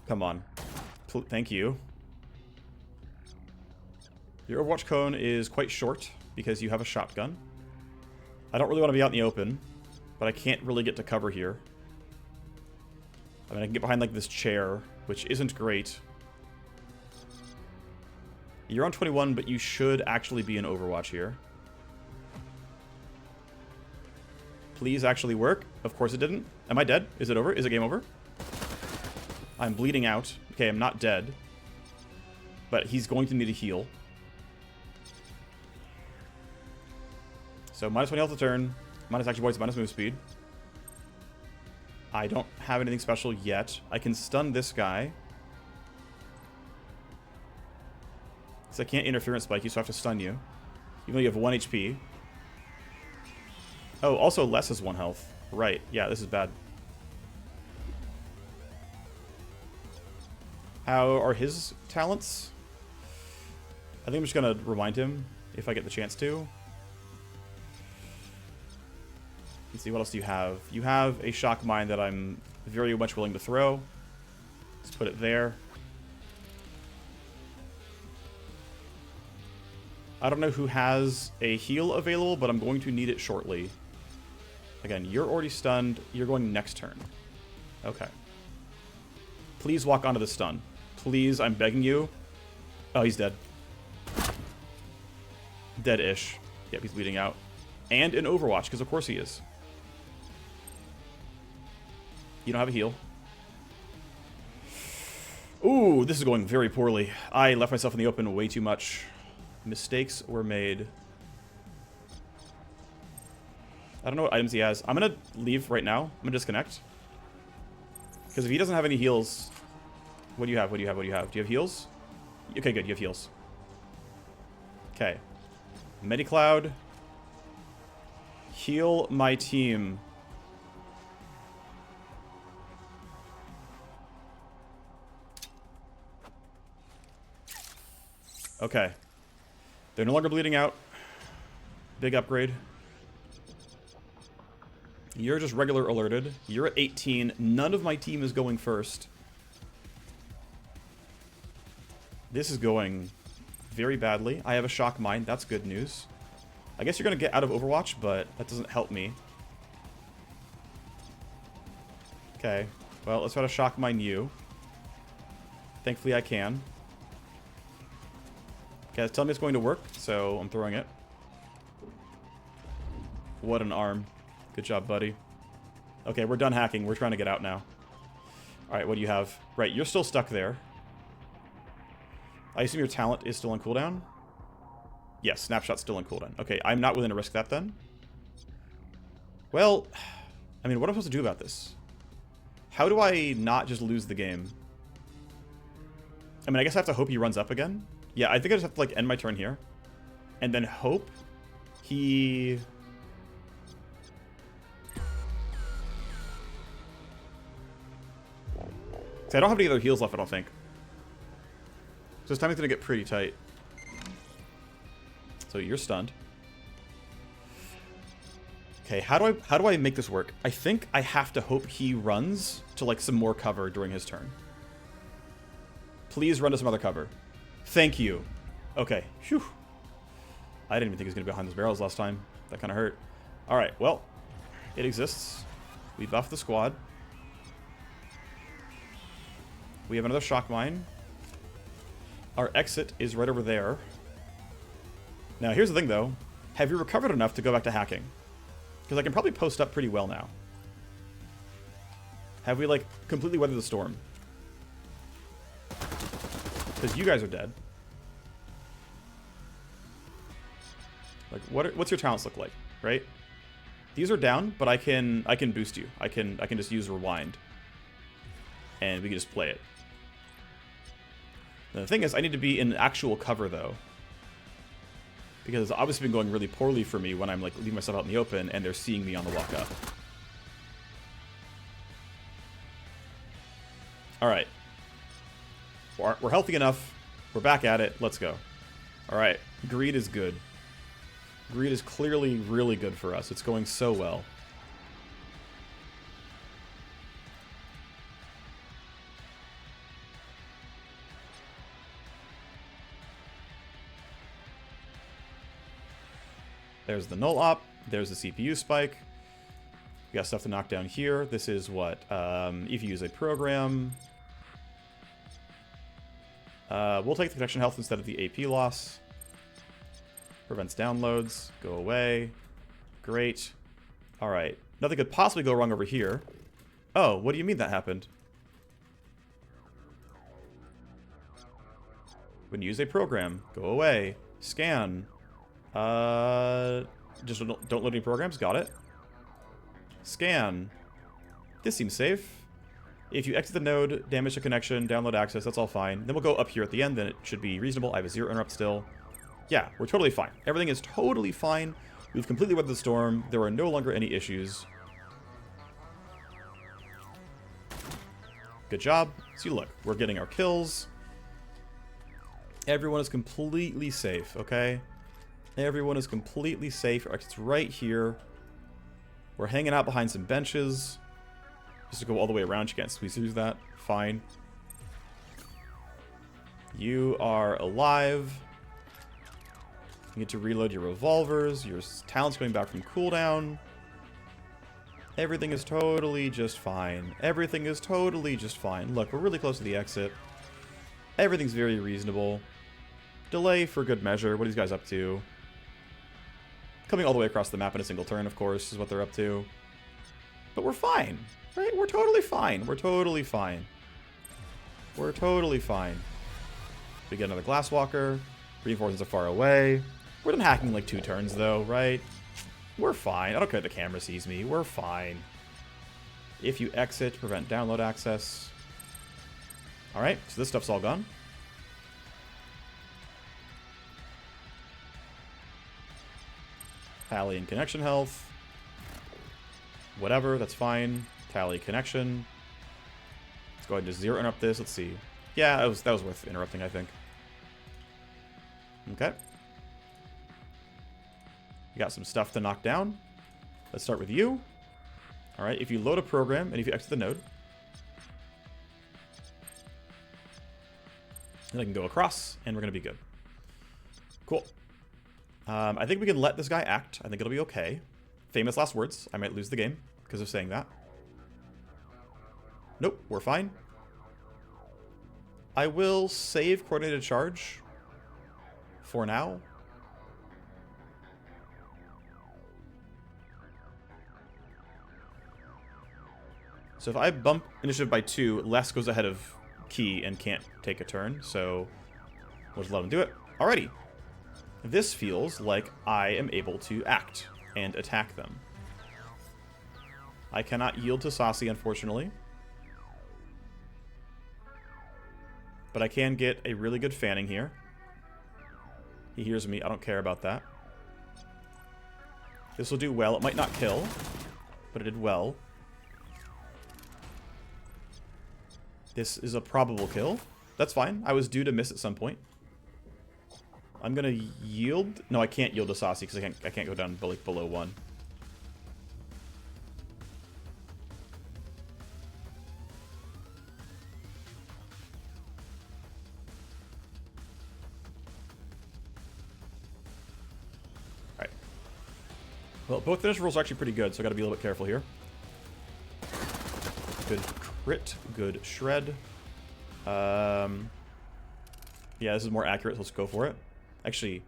Come on. Thank you. Your Overwatch cone is quite short because you have a shotgun. I don't really want to be out in the open, but I can't really get to cover here. I mean, I can get behind, like, this chair, which isn't great. You're on 21, but you should actually be in Overwatch here. Please actually work. Of course it didn't. Am I dead? Is it over? Is it game over? I'm bleeding out. Okay, I'm not dead. But he's going to need a heal. So, minus 20 health a turn. Minus action points, minus move speed. I don't have anything special yet. I can stun this guy. So I can't interference spike you, so I have to stun you. Even though you have 1 HP. Oh, also less is 1 health. Right, yeah, this is bad. How are his talents? I think I'm just gonna remind him if I get the chance to. Let's see, what else do you have? You have a shock mine that I'm very much willing to throw. Let's put it there. I don't know who has a heal available, but I'm going to need it shortly. Again, you're already stunned. You're going next turn. Okay. Please walk onto the stun. Please, I'm begging you. Oh, he's dead. Dead-ish. Yep, he's bleeding out. And in Overwatch, because of course he is. You don't have a heal. Ooh, this is going very poorly. I left myself in the open way too much. Mistakes were made. I don't know what items he has. I'm going to leave right now. I'm going to disconnect. Because if he doesn't have any heals... What do you have? What do you have? What do you have? Do you have heals? Okay, good. You have heals. Okay. Medicloud. Heal my team. Okay. They're no longer bleeding out. Big upgrade. You're just regular alerted. You're at 18. None of my team is going first. This is going very badly. I have a shock mine. That's good news. I guess you're going to get out of Overwatch, but that doesn't help me. Okay. Well, let's try to shock mine you. Thankfully, I can. Okay, it's telling me it's going to work, so I'm throwing it. What an arm. Good job, buddy. Okay, we're done hacking. We're trying to get out now. Alright, what do you have? Right, you're still stuck there. I assume your talent is still on cooldown? Yes, snapshot's still on cooldown. Okay, I'm not willing to risk that then. Well, I mean, what am I supposed to do about this? How do I not just lose the game? I mean, I guess I have to hope he runs up again. Yeah, I think I just have to, like, end my turn here. And then hope he... See, I don't have any other heals left, I don't think. So this timing's gonna get pretty tight. So you're stunned. Okay, how do I make this work? I think I have to hope he runs to, like, some more cover during his turn. Please run to some other cover. Thank you. Okay. Phew. I didn't even think he was gonna be behind those barrels last time. That kind of hurt. Alright, well, it exists. We buffed the squad. We have another shock mine. Our exit is right over there. Now, here's the thing, though. Have you recovered enough to go back to hacking? Because I can probably post up pretty well now. Have we, like, completely weathered the storm? Because you guys are dead. Like, what's your talents look like, right? These are down, but I can boost you. I can just use rewind. And we can just play it. Now, the thing is, I need to be in actual cover, though. Because it's obviously been going really poorly for me when I'm, like, leaving myself out in the open and they're seeing me on the walk up. Alright. We're healthy enough. We're back at it. Let's go. Alright. Greed is good. Greed is clearly really good for us. It's going so well. There's the null op. There's the CPU spike. We got stuff to knock down here. This is what? If you use a program. We'll take the connection health instead of the AP loss. Prevents downloads. Go away. Great. Alright. Nothing could possibly go wrong over here. Oh, what do you mean that happened? When you use a program. Go away. Scan. Just don't load any programs. Got it. Scan. This seems safe. If you exit the node, damage the connection, download access, that's all fine. Then we'll go up here at the end, then it should be reasonable. I have a 0 interrupt still. Yeah, we're totally fine. Everything is totally fine. We've completely weathered the storm. There are no longer any issues. Good job. See, look, we're getting our kills. Everyone is completely safe, okay? Everyone is completely safe. Our exit's right here. We're hanging out behind some benches. Just to go all the way around, you can't squeeze through that. Fine. You are alive. You get to reload your revolvers. Your talent's going back from cooldown. Everything is totally just fine. Everything is totally just fine. Look, we're really close to the exit. Everything's very reasonable. Delay for good measure. What are these guys up to? Coming all the way across the map in a single turn, of course, is what they're up to. But we're fine. Right? We're totally fine. We're totally fine. We're totally fine. We get another Glasswalker. Reinforcements are far away. We're done hacking like 2 turns, though, right? We're fine. I don't care if the camera sees me. We're fine. If you exit, prevent download access. Alright, so this stuff's all gone. Tally and connection health. Whatever, that's fine. Tally connection. Let's go ahead and just 0 interrupt this. Let's see. Yeah, that was worth interrupting, I think. Okay. We got some stuff to knock down. Let's start with you. Alright, if you load a program and if you exit the node. And I can go across, and we're going to be good. Cool. I think we can let this guy act. I think it'll be okay. Famous last words. I might lose the game because of saying that. Nope, we're fine. I will save coordinated charge for now. So if I bump initiative by 2, Les goes ahead of Key and can't take a turn, so we'll just let him do it. Alrighty. This feels like I am able to act and attack them. I cannot yield to Saucy, unfortunately. But I can get a really good fanning here. He hears me. I don't care about that. This will do well. It might not kill, but it did well. This is a probable kill. That's fine. I was due to miss at some point. I'm gonna yield. No, I can't yield to Saucy because I can't go down below 1. Alright. Well, both finish rolls are actually pretty good, so I gotta be a little bit careful here. Good crit, good shred. Yeah, this is more accurate, so let's go for it. Actually,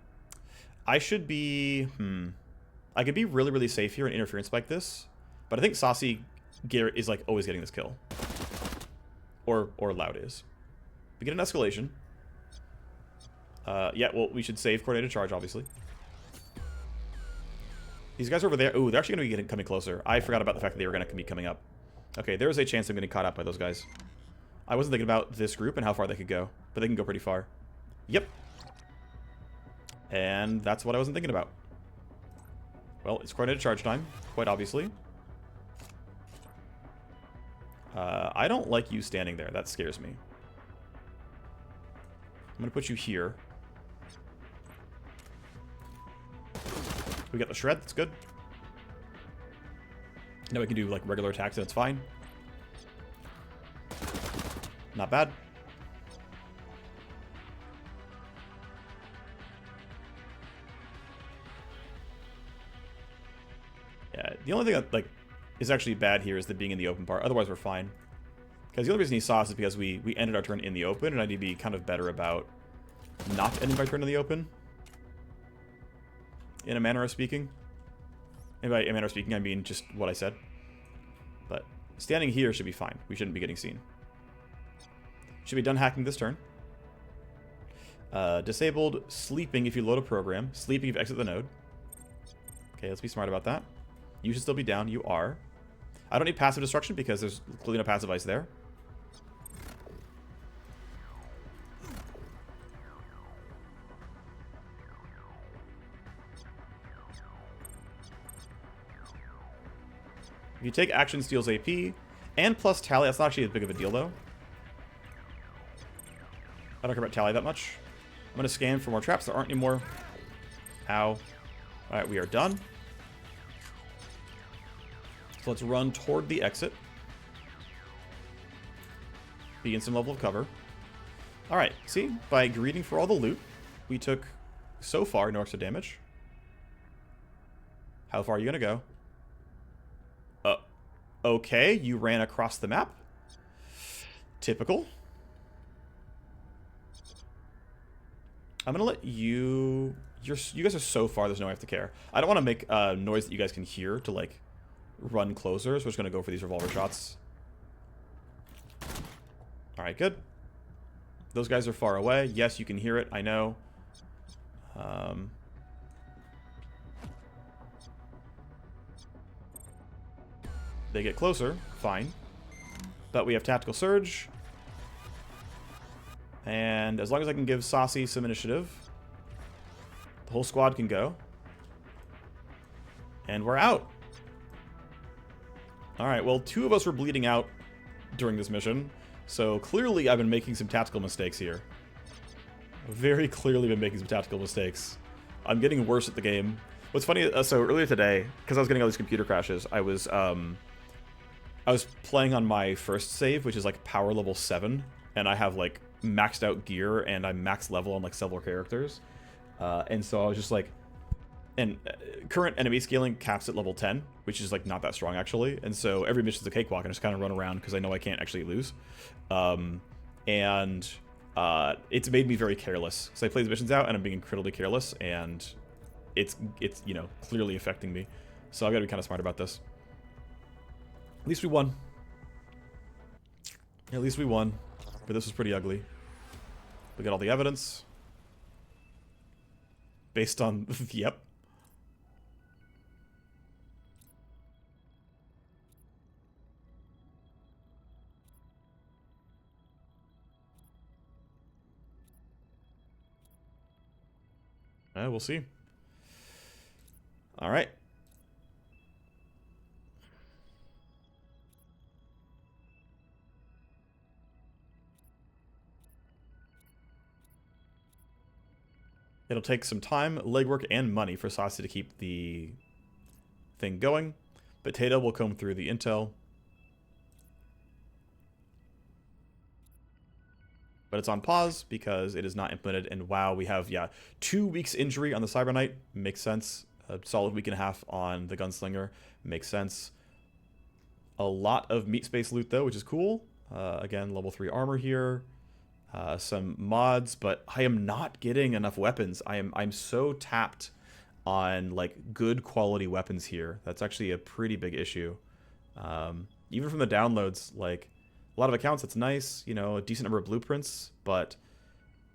I should be... I could be really, really safe here and interference spike this, but I think Saucy is like always getting this kill. Or Loud is. We get an escalation. Yeah, well, we should save coordinated charge, obviously. These guys are over there. Ooh, they're actually going to be coming closer. I forgot about the fact that they were going to be coming up. Okay, there is a chance I'm getting caught up by those guys. I wasn't thinking about this group and how far they could go, but they can go pretty far. Yep. And that's what I wasn't thinking about. Well, it's coordinated charge time, quite obviously. I don't like you standing there. That scares me. I'm going to put you here. We got the shred. That's good. Now we can do like regular attacks and it's fine. Not bad. Yeah, the only thing that like is actually bad here is the being in the open part. Otherwise we're fine. Because the only reason he saw us is because we ended our turn in the open, and I need to be kind of better about not ending my turn in the open. In a manner of speaking. And by a manner of speaking, I mean just what I said. But standing here should be fine. We shouldn't be getting seen. Should be done hacking this turn. Disabled sleeping if you load a program. Sleeping if you exit the node. Okay, let's be smart about that. You should still be down. You are. I don't need passive destruction because there's clearly no passive ice there. If you take action, steals AP, and plus tally, that's not actually as big of a deal, though. I don't care about tally that much. I'm going to scan for more traps. There aren't any more. Ow. Alright, we are done. So let's run toward the exit. Be in some level of cover. Alright, see? By greeting for all the loot, we took, so far, no extra damage. How far are you going to go? Okay, you ran across the map. Typical. I'm gonna let you... You guys are so far, there's no aftercare. I don't want to make noise that you guys can hear to, like, run closer, so we're just gonna go for these revolver shots. Alright, good. Those guys are far away. Yes, you can hear it, I know. They get closer, fine. But we have Tactical Surge. And as long as I can give Saucy some initiative, the whole squad can go. And we're out. Alright, well, 2 of us were bleeding out during this mission. So clearly I've been making some tactical mistakes here. Very clearly been making some tactical mistakes. I'm getting worse at the game. What's funny, so earlier today, because I was getting all these computer crashes, I was playing on my first save, which is like power level 7, and I have like maxed out gear and I'm max level on like several characters. And so I was just like, and current enemy scaling caps at level 10, which is like not that strong actually. And so every mission's a cakewalk and I just kind of run around because I know I can't actually lose. And it's made me very careless. So I play these missions out and I'm being incredibly careless, and it's you know, clearly affecting me. So I've got to be kind of smart about this. At least we won. At least we won. But this was pretty ugly. We got all the evidence. Based on... yep. We'll see. Alright. It'll take some time, legwork, and money for Saucy to keep the thing going. Potato will comb through the intel. But it's on pause because it is not implemented. And wow, we have, yeah, 2 weeks injury on the Cyber Knight. Makes sense. A solid week and a half on the Gunslinger. Makes sense. A lot of meat space loot, though, which is cool. Again, level 3 armor here. Some mods, but I am not getting enough weapons. I'm so tapped on like good quality weapons here. That's actually a pretty big issue. Even from the downloads, like a lot of accounts, it's nice, you know, a decent number of blueprints, but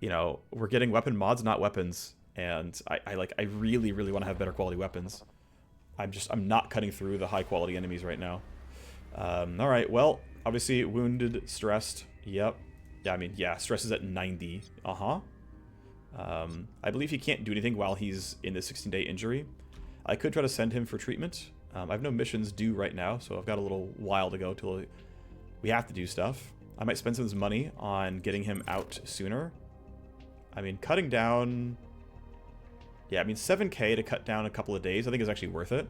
you know, we're getting weapon mods, not weapons, and I really want to have better quality weapons. I'm not cutting through the high quality enemies right now. All right, well, obviously wounded, stressed. Yep. Yeah, I mean, yeah, stress is at 90. I believe he can't do anything while he's in the 16-day injury. I could try to send him for treatment. I have no missions due right now, so I've got a little while to go till we have to do stuff. I might spend some of this money on getting him out sooner. I mean, cutting down... yeah, I mean, 7k to cut down a couple of days I think is actually worth it.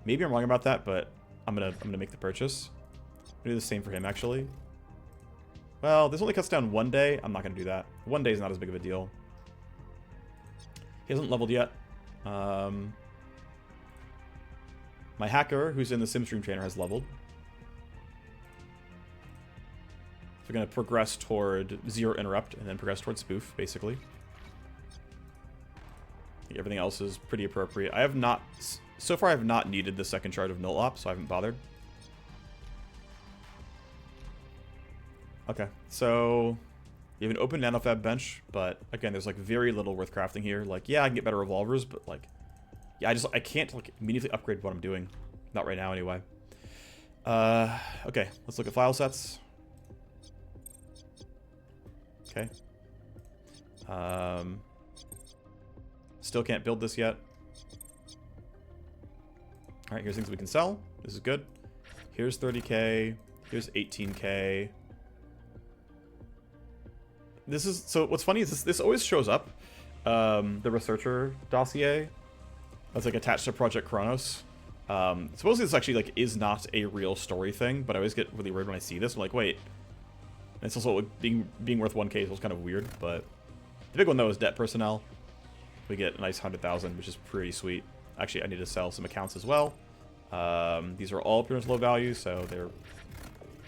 Maybe I'm wrong about that, but I'm gonna make the purchase. I'm gonna do the same for him, actually. Well, this only cuts down 1 day. I'm not going to do that. 1 day is not as big of a deal. He hasn't leveled yet. My hacker, who's in the Simstream trainer, has leveled. So we're going to progress toward Zero Interrupt and then progress toward Spoof, basically. I think everything else is pretty appropriate. I have not... so far, I have not needed the second charge of Null Op, so I haven't bothered. Okay, so you have an open nanofab bench, but again, there's like very little worth crafting here. Like, yeah, I can get better revolvers, but like, yeah, I can't like immediately upgrade what I'm doing. Not right now, anyway. Okay, let's look at file sets. Okay. Still can't build this yet. All right, here's things we can sell. This is good. Here's 30k. Here's 18k. This is, so what's funny is this always shows up, the researcher dossier that's like attached to Project Kronos. Supposedly this actually like is not a real story thing, but I always get really weird when I see this. I'm like, wait. And it's also being worth 1k, so it's kind of weird, but the big one though is debt personnel. We get a nice 100,000, which is pretty sweet. Actually, I need to sell some accounts as well. These are all pretty much low value, so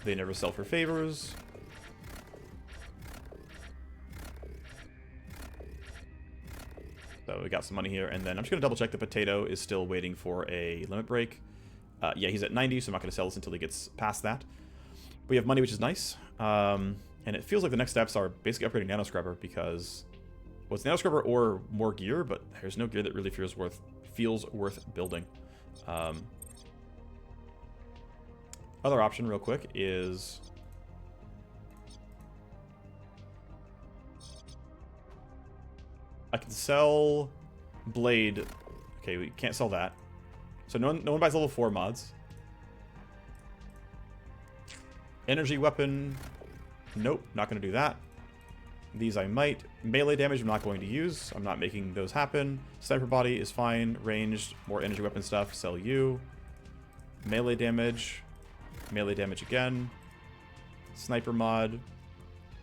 they never sell for favors. So we got some money here, and then I'm just going to double check the potato is still waiting for a limit break. Yeah, he's at 90, so I'm not going to sell this until he gets past that. We have money, which is nice. And it feels like the next steps are basically upgrading Nano Scrubber because, well, it's Nano Scrubber or more gear, but there's no gear that really feels worth building. Other option, real quick, is I can sell Blade. Okay, we can't sell that. So no one buys level 4 mods. Energy weapon. Nope, not going to do that. These I might. Melee damage I'm not going to use. I'm not making those happen. Sniper body is fine. Ranged, more energy weapon stuff. Sell you. Melee damage. Melee damage again. Sniper mod.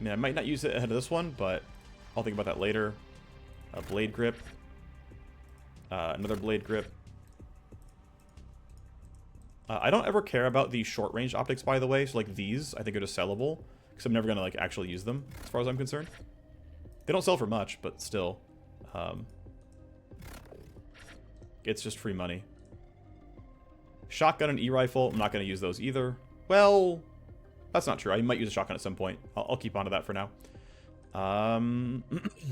I mean, I might not use it ahead of this one, but I'll think about that later. A blade grip. Another blade grip. I don't ever care about the short-range optics, by the way. So, like, these, I think are just sellable. Because I'm never going to, like, actually use them, as far as I'm concerned. They don't sell for much, but still. It's just free money. Shotgun and E-rifle, I'm not going to use those either. Well, that's not true. I might use a shotgun at some point. I'll keep on to that for now.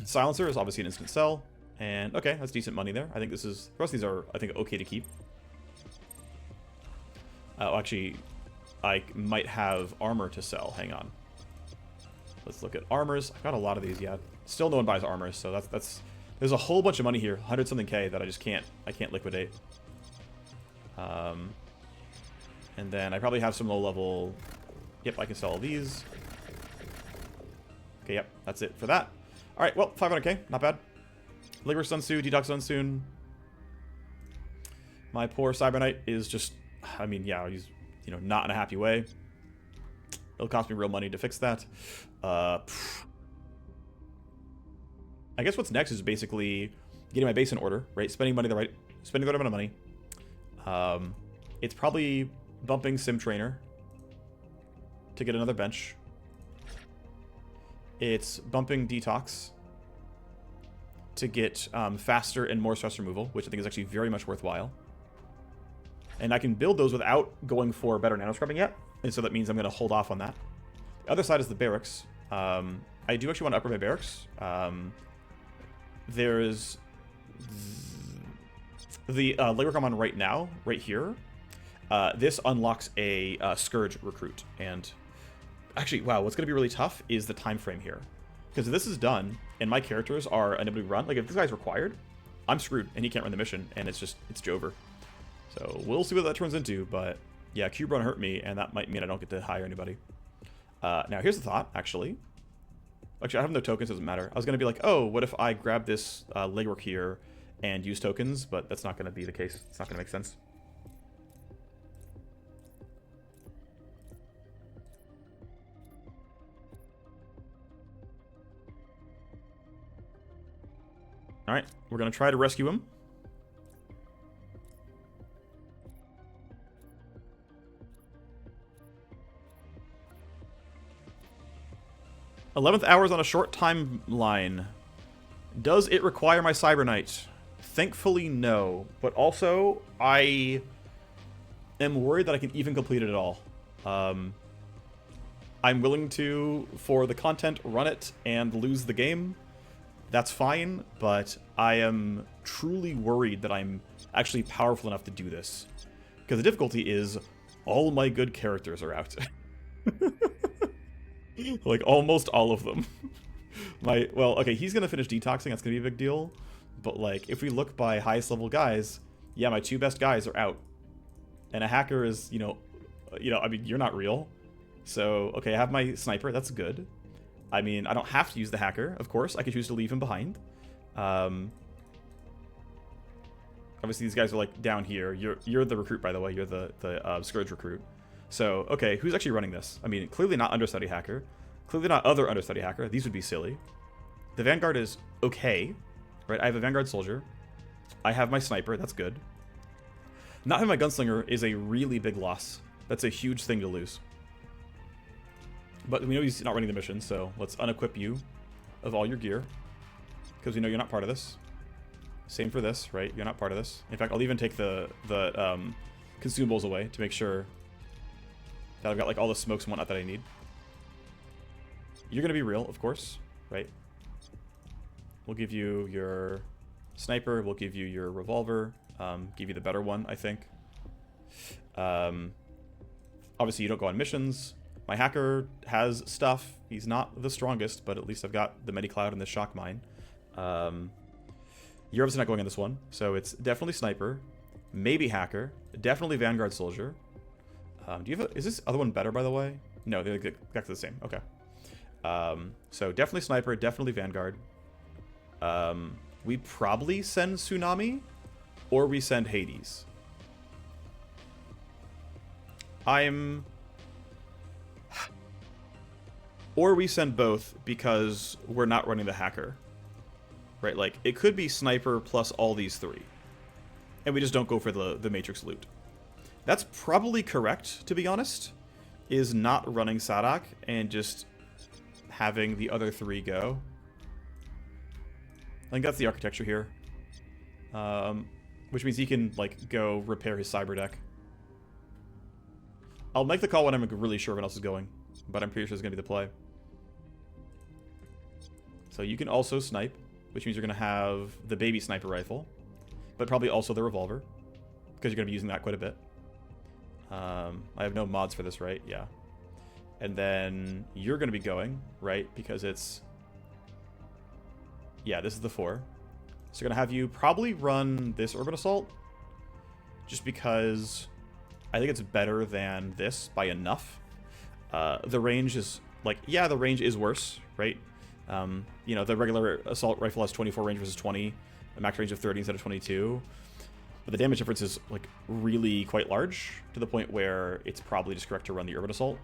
Silencer is obviously an instant sell. And, okay, that's decent money there. I think this is... The rest of these are, I think, okay to keep. Actually, I might have armor to sell. Hang on. Let's look at armors. I've got a lot of these, yeah. Still no one buys armors, so that's... There's a whole bunch of money here, 100-something K, that I just can't liquidate. And then I probably have some low-level... Yep, I can sell all these. Okay, yep, that's it for that. Alright, well, 500K, not bad. Ligor Sunsu, Detox Sunsoon. My poor Cyber Knight is just... I mean, yeah, he's, you know, not in a happy way. It'll cost me real money to fix that. I guess what's next is basically getting my base in order, right? Spending the right amount of money. It's probably bumping Sim Trainer to get another bench. It's bumping Detox to get faster and more stress removal, which I think is actually very much worthwhile. And I can build those without going for better nano scrubbing yet, and so that means I'm going to hold off on that. The other side is the barracks. I do actually want to upgrade my barracks. There's the legwork I'm on right now, right here. This unlocks a Scourge recruit, and actually, wow, what's going to be really tough is the time frame here, because if this is done and my characters are unable to run, like if this guy's required, I'm screwed and he can't run the mission, and it's Jover. So we'll see what that turns into, but yeah, cube run hurt me, and that might mean I don't get to hire anybody. Now here's the thought, actually. Actually, I have no tokens, doesn't matter. I was going to be like, oh, what if I grab this legwork here and use tokens, but that's not going to be the case. It's not going to make sense. Alright, we're going to try to rescue him. "11th Hour's on a short timeline. Does it require my Cyber Knight? Thankfully, no. But also, I am worried that I can even complete it at all. I'm willing to, for the content, run it and lose the game. That's fine, but I am truly worried that I'm actually powerful enough to do this. Because the difficulty is, all my good characters are out. Like, almost all of them. Well, okay, he's gonna finish detoxing, that's gonna be a big deal. But, like, if we look by highest level guys, yeah, my two best guys are out. And a hacker is, you know, I mean, you're not real. So, okay, I have my sniper, that's good. I mean, I don't have to use the hacker, of course. I could choose to leave him behind. Obviously, these guys are, like, down here. You're the recruit, by the way. You're the Scourge recruit. So, okay, who's actually running this? I mean, clearly not understudy hacker. Clearly not other understudy hacker. These would be silly. The Vanguard is okay, right? I have a Vanguard soldier. I have my sniper. That's good. Not having my gunslinger is a really big loss. That's a huge thing to lose. But we know he's not running the mission, so let's unequip you of all your gear, because we know you're not part of this. Same for this, right? You're not part of this. In fact, I'll even take the consumables away to make sure that I've got like all the smokes and whatnot that I need. You're gonna be real, of course, right? We'll give you your sniper. We'll give you your revolver. Give you the better one, I think. Obviously, you don't go on missions. My hacker has stuff. He's not the strongest, but at least I've got the Medicloud and the shock mine. You're obviously not going on this one, so it's definitely sniper, maybe hacker, definitely Vanguard soldier. Do you have is this other one better, by the way? No, they're exactly the same. Okay. So definitely sniper, definitely Vanguard. We probably send Tsunami, or we send Hades. Or we send both because we're not running the hacker. Right, like, it could be sniper plus all these three. And we just don't go for the Matrix loot. That's probably correct, to be honest, is not running Sadak and just having the other three go. I think that's the architecture here. Which means he can, like, go repair his cyber deck. I'll make the call when I'm really sure what else is going, but I'm pretty sure it's going to be the play. So you can also snipe, which means you're going to have the baby sniper rifle, but probably also the revolver, because you're going to be using that quite a bit. I have no mods for this, right? Yeah. And then you're going to be going, right? Because it's... Yeah, this is the 4. So you're going to have you probably run this Urban Assault, just because I think it's better than this by enough. The range is, like, yeah, the range is worse, right? You know, the regular assault rifle has 24 range versus 20, a max range of 30 instead of 22. But the damage difference is, like, really quite large, to the point where it's probably just correct to run the Urban Assault.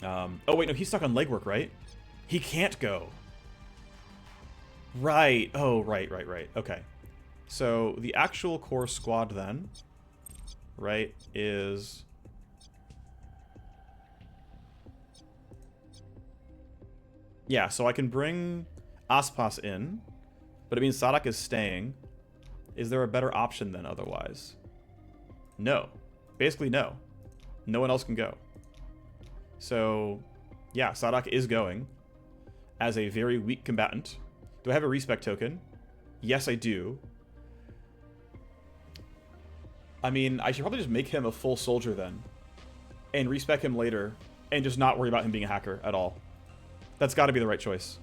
Oh, wait, no, he's stuck on legwork, right? He can't go. Right. Oh, right. Okay. So the actual core squad then, right, is... Yeah, so I can bring Aspas in, but it means Sadak is staying. Is there a better option then otherwise? No. Basically, no. No one else can go. So, yeah, Sadak is going as a very weak combatant. Do I have a respec token? Yes, I do. I mean, I should probably just make him a full soldier then, and respec him later, and just not worry about him being a hacker at all. That's got to be the right choice.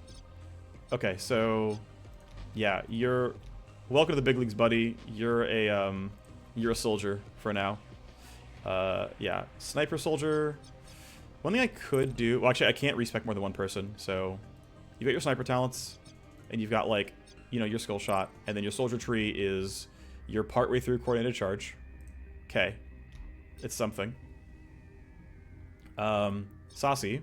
Okay, so yeah, you're welcome to the big leagues, buddy. You're a soldier for now. Yeah, sniper soldier. One thing I could do, well, actually, I can't respec more than one person. So you've got your sniper talents, and you've got, like, you know, your skull shot, and then your soldier tree is your partway through coordinated charge. Okay, it's something. Saucy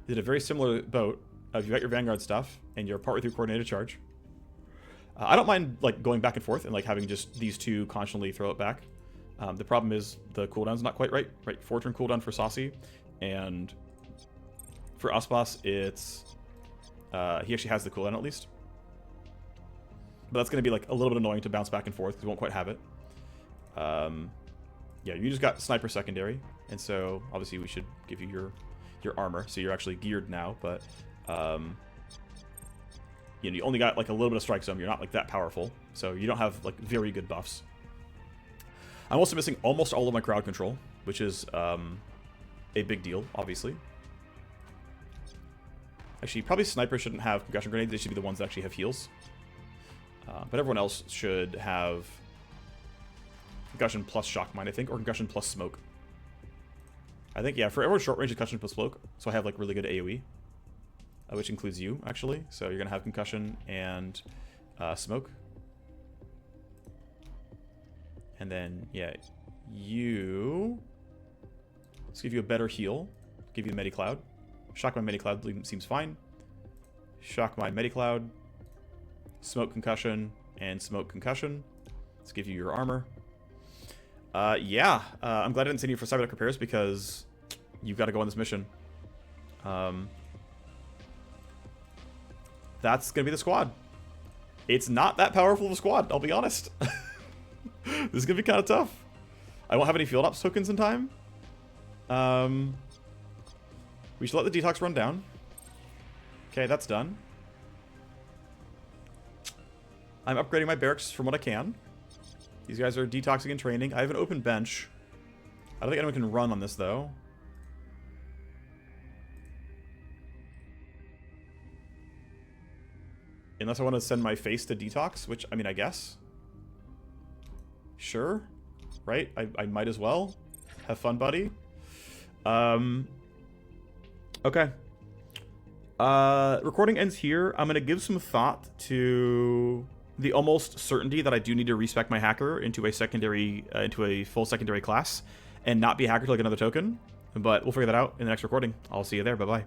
did a very similar boat. You've got your Vanguard stuff, and you're partway through coordinated charge. I don't mind, like, going back and forth and, like, having just these two constantly throw it back. The problem is the cooldown's not quite right. Right, 4-turn cooldown for Saucy, and for Aspas, it's... he actually has the cooldown at least. But that's going to be, like, a little bit annoying to bounce back and forth, because we won't quite have it. Yeah, you just got Sniper Secondary, and so, obviously, we should give you your armor, so you're actually geared now, but you know, you only got like a little bit of strike zone. You're not like that powerful, so you don't have like very good buffs. I'm also missing almost all of my crowd control, which is a big deal, obviously. Actually, probably snipers shouldn't have concussion grenades. They should be the ones that actually have heals. But everyone else should have concussion plus shock mine, I think, or concussion plus smoke. I think, yeah, for everyone short range, concussion plus smoke. So I have, like, really good AoE, which includes you, actually. So you're going to have concussion and smoke. And then, yeah, you... Let's give you a better heal. Give you the Medicloud. Shock Mine Medicloud seems fine. Shock Mine Medicloud. Smoke concussion and smoke concussion. Let's give you your armor. Yeah, I'm glad I didn't send you for Cyberdeck repairs because you've got to go on this mission. That's going to be the squad. It's not that powerful of a squad, I'll be honest. This is going to be kind of tough. I won't have any field ops tokens in time. We should let the detox run down. Okay, that's done. I'm upgrading my barracks from what I can. These guys are detoxing and training. I have an open bench. I don't think anyone can run on this, though. Unless I want to send my face to detox, which, I mean, I guess. Sure. Right? I might as well. Have fun, buddy. Okay. Recording ends here. I'm going to give some thought to the almost certainty that I do need to respec my hacker into a secondary, into a full secondary class and not be a hacker to like another token. But we'll figure that out in the next recording. I'll see you there. Bye-bye.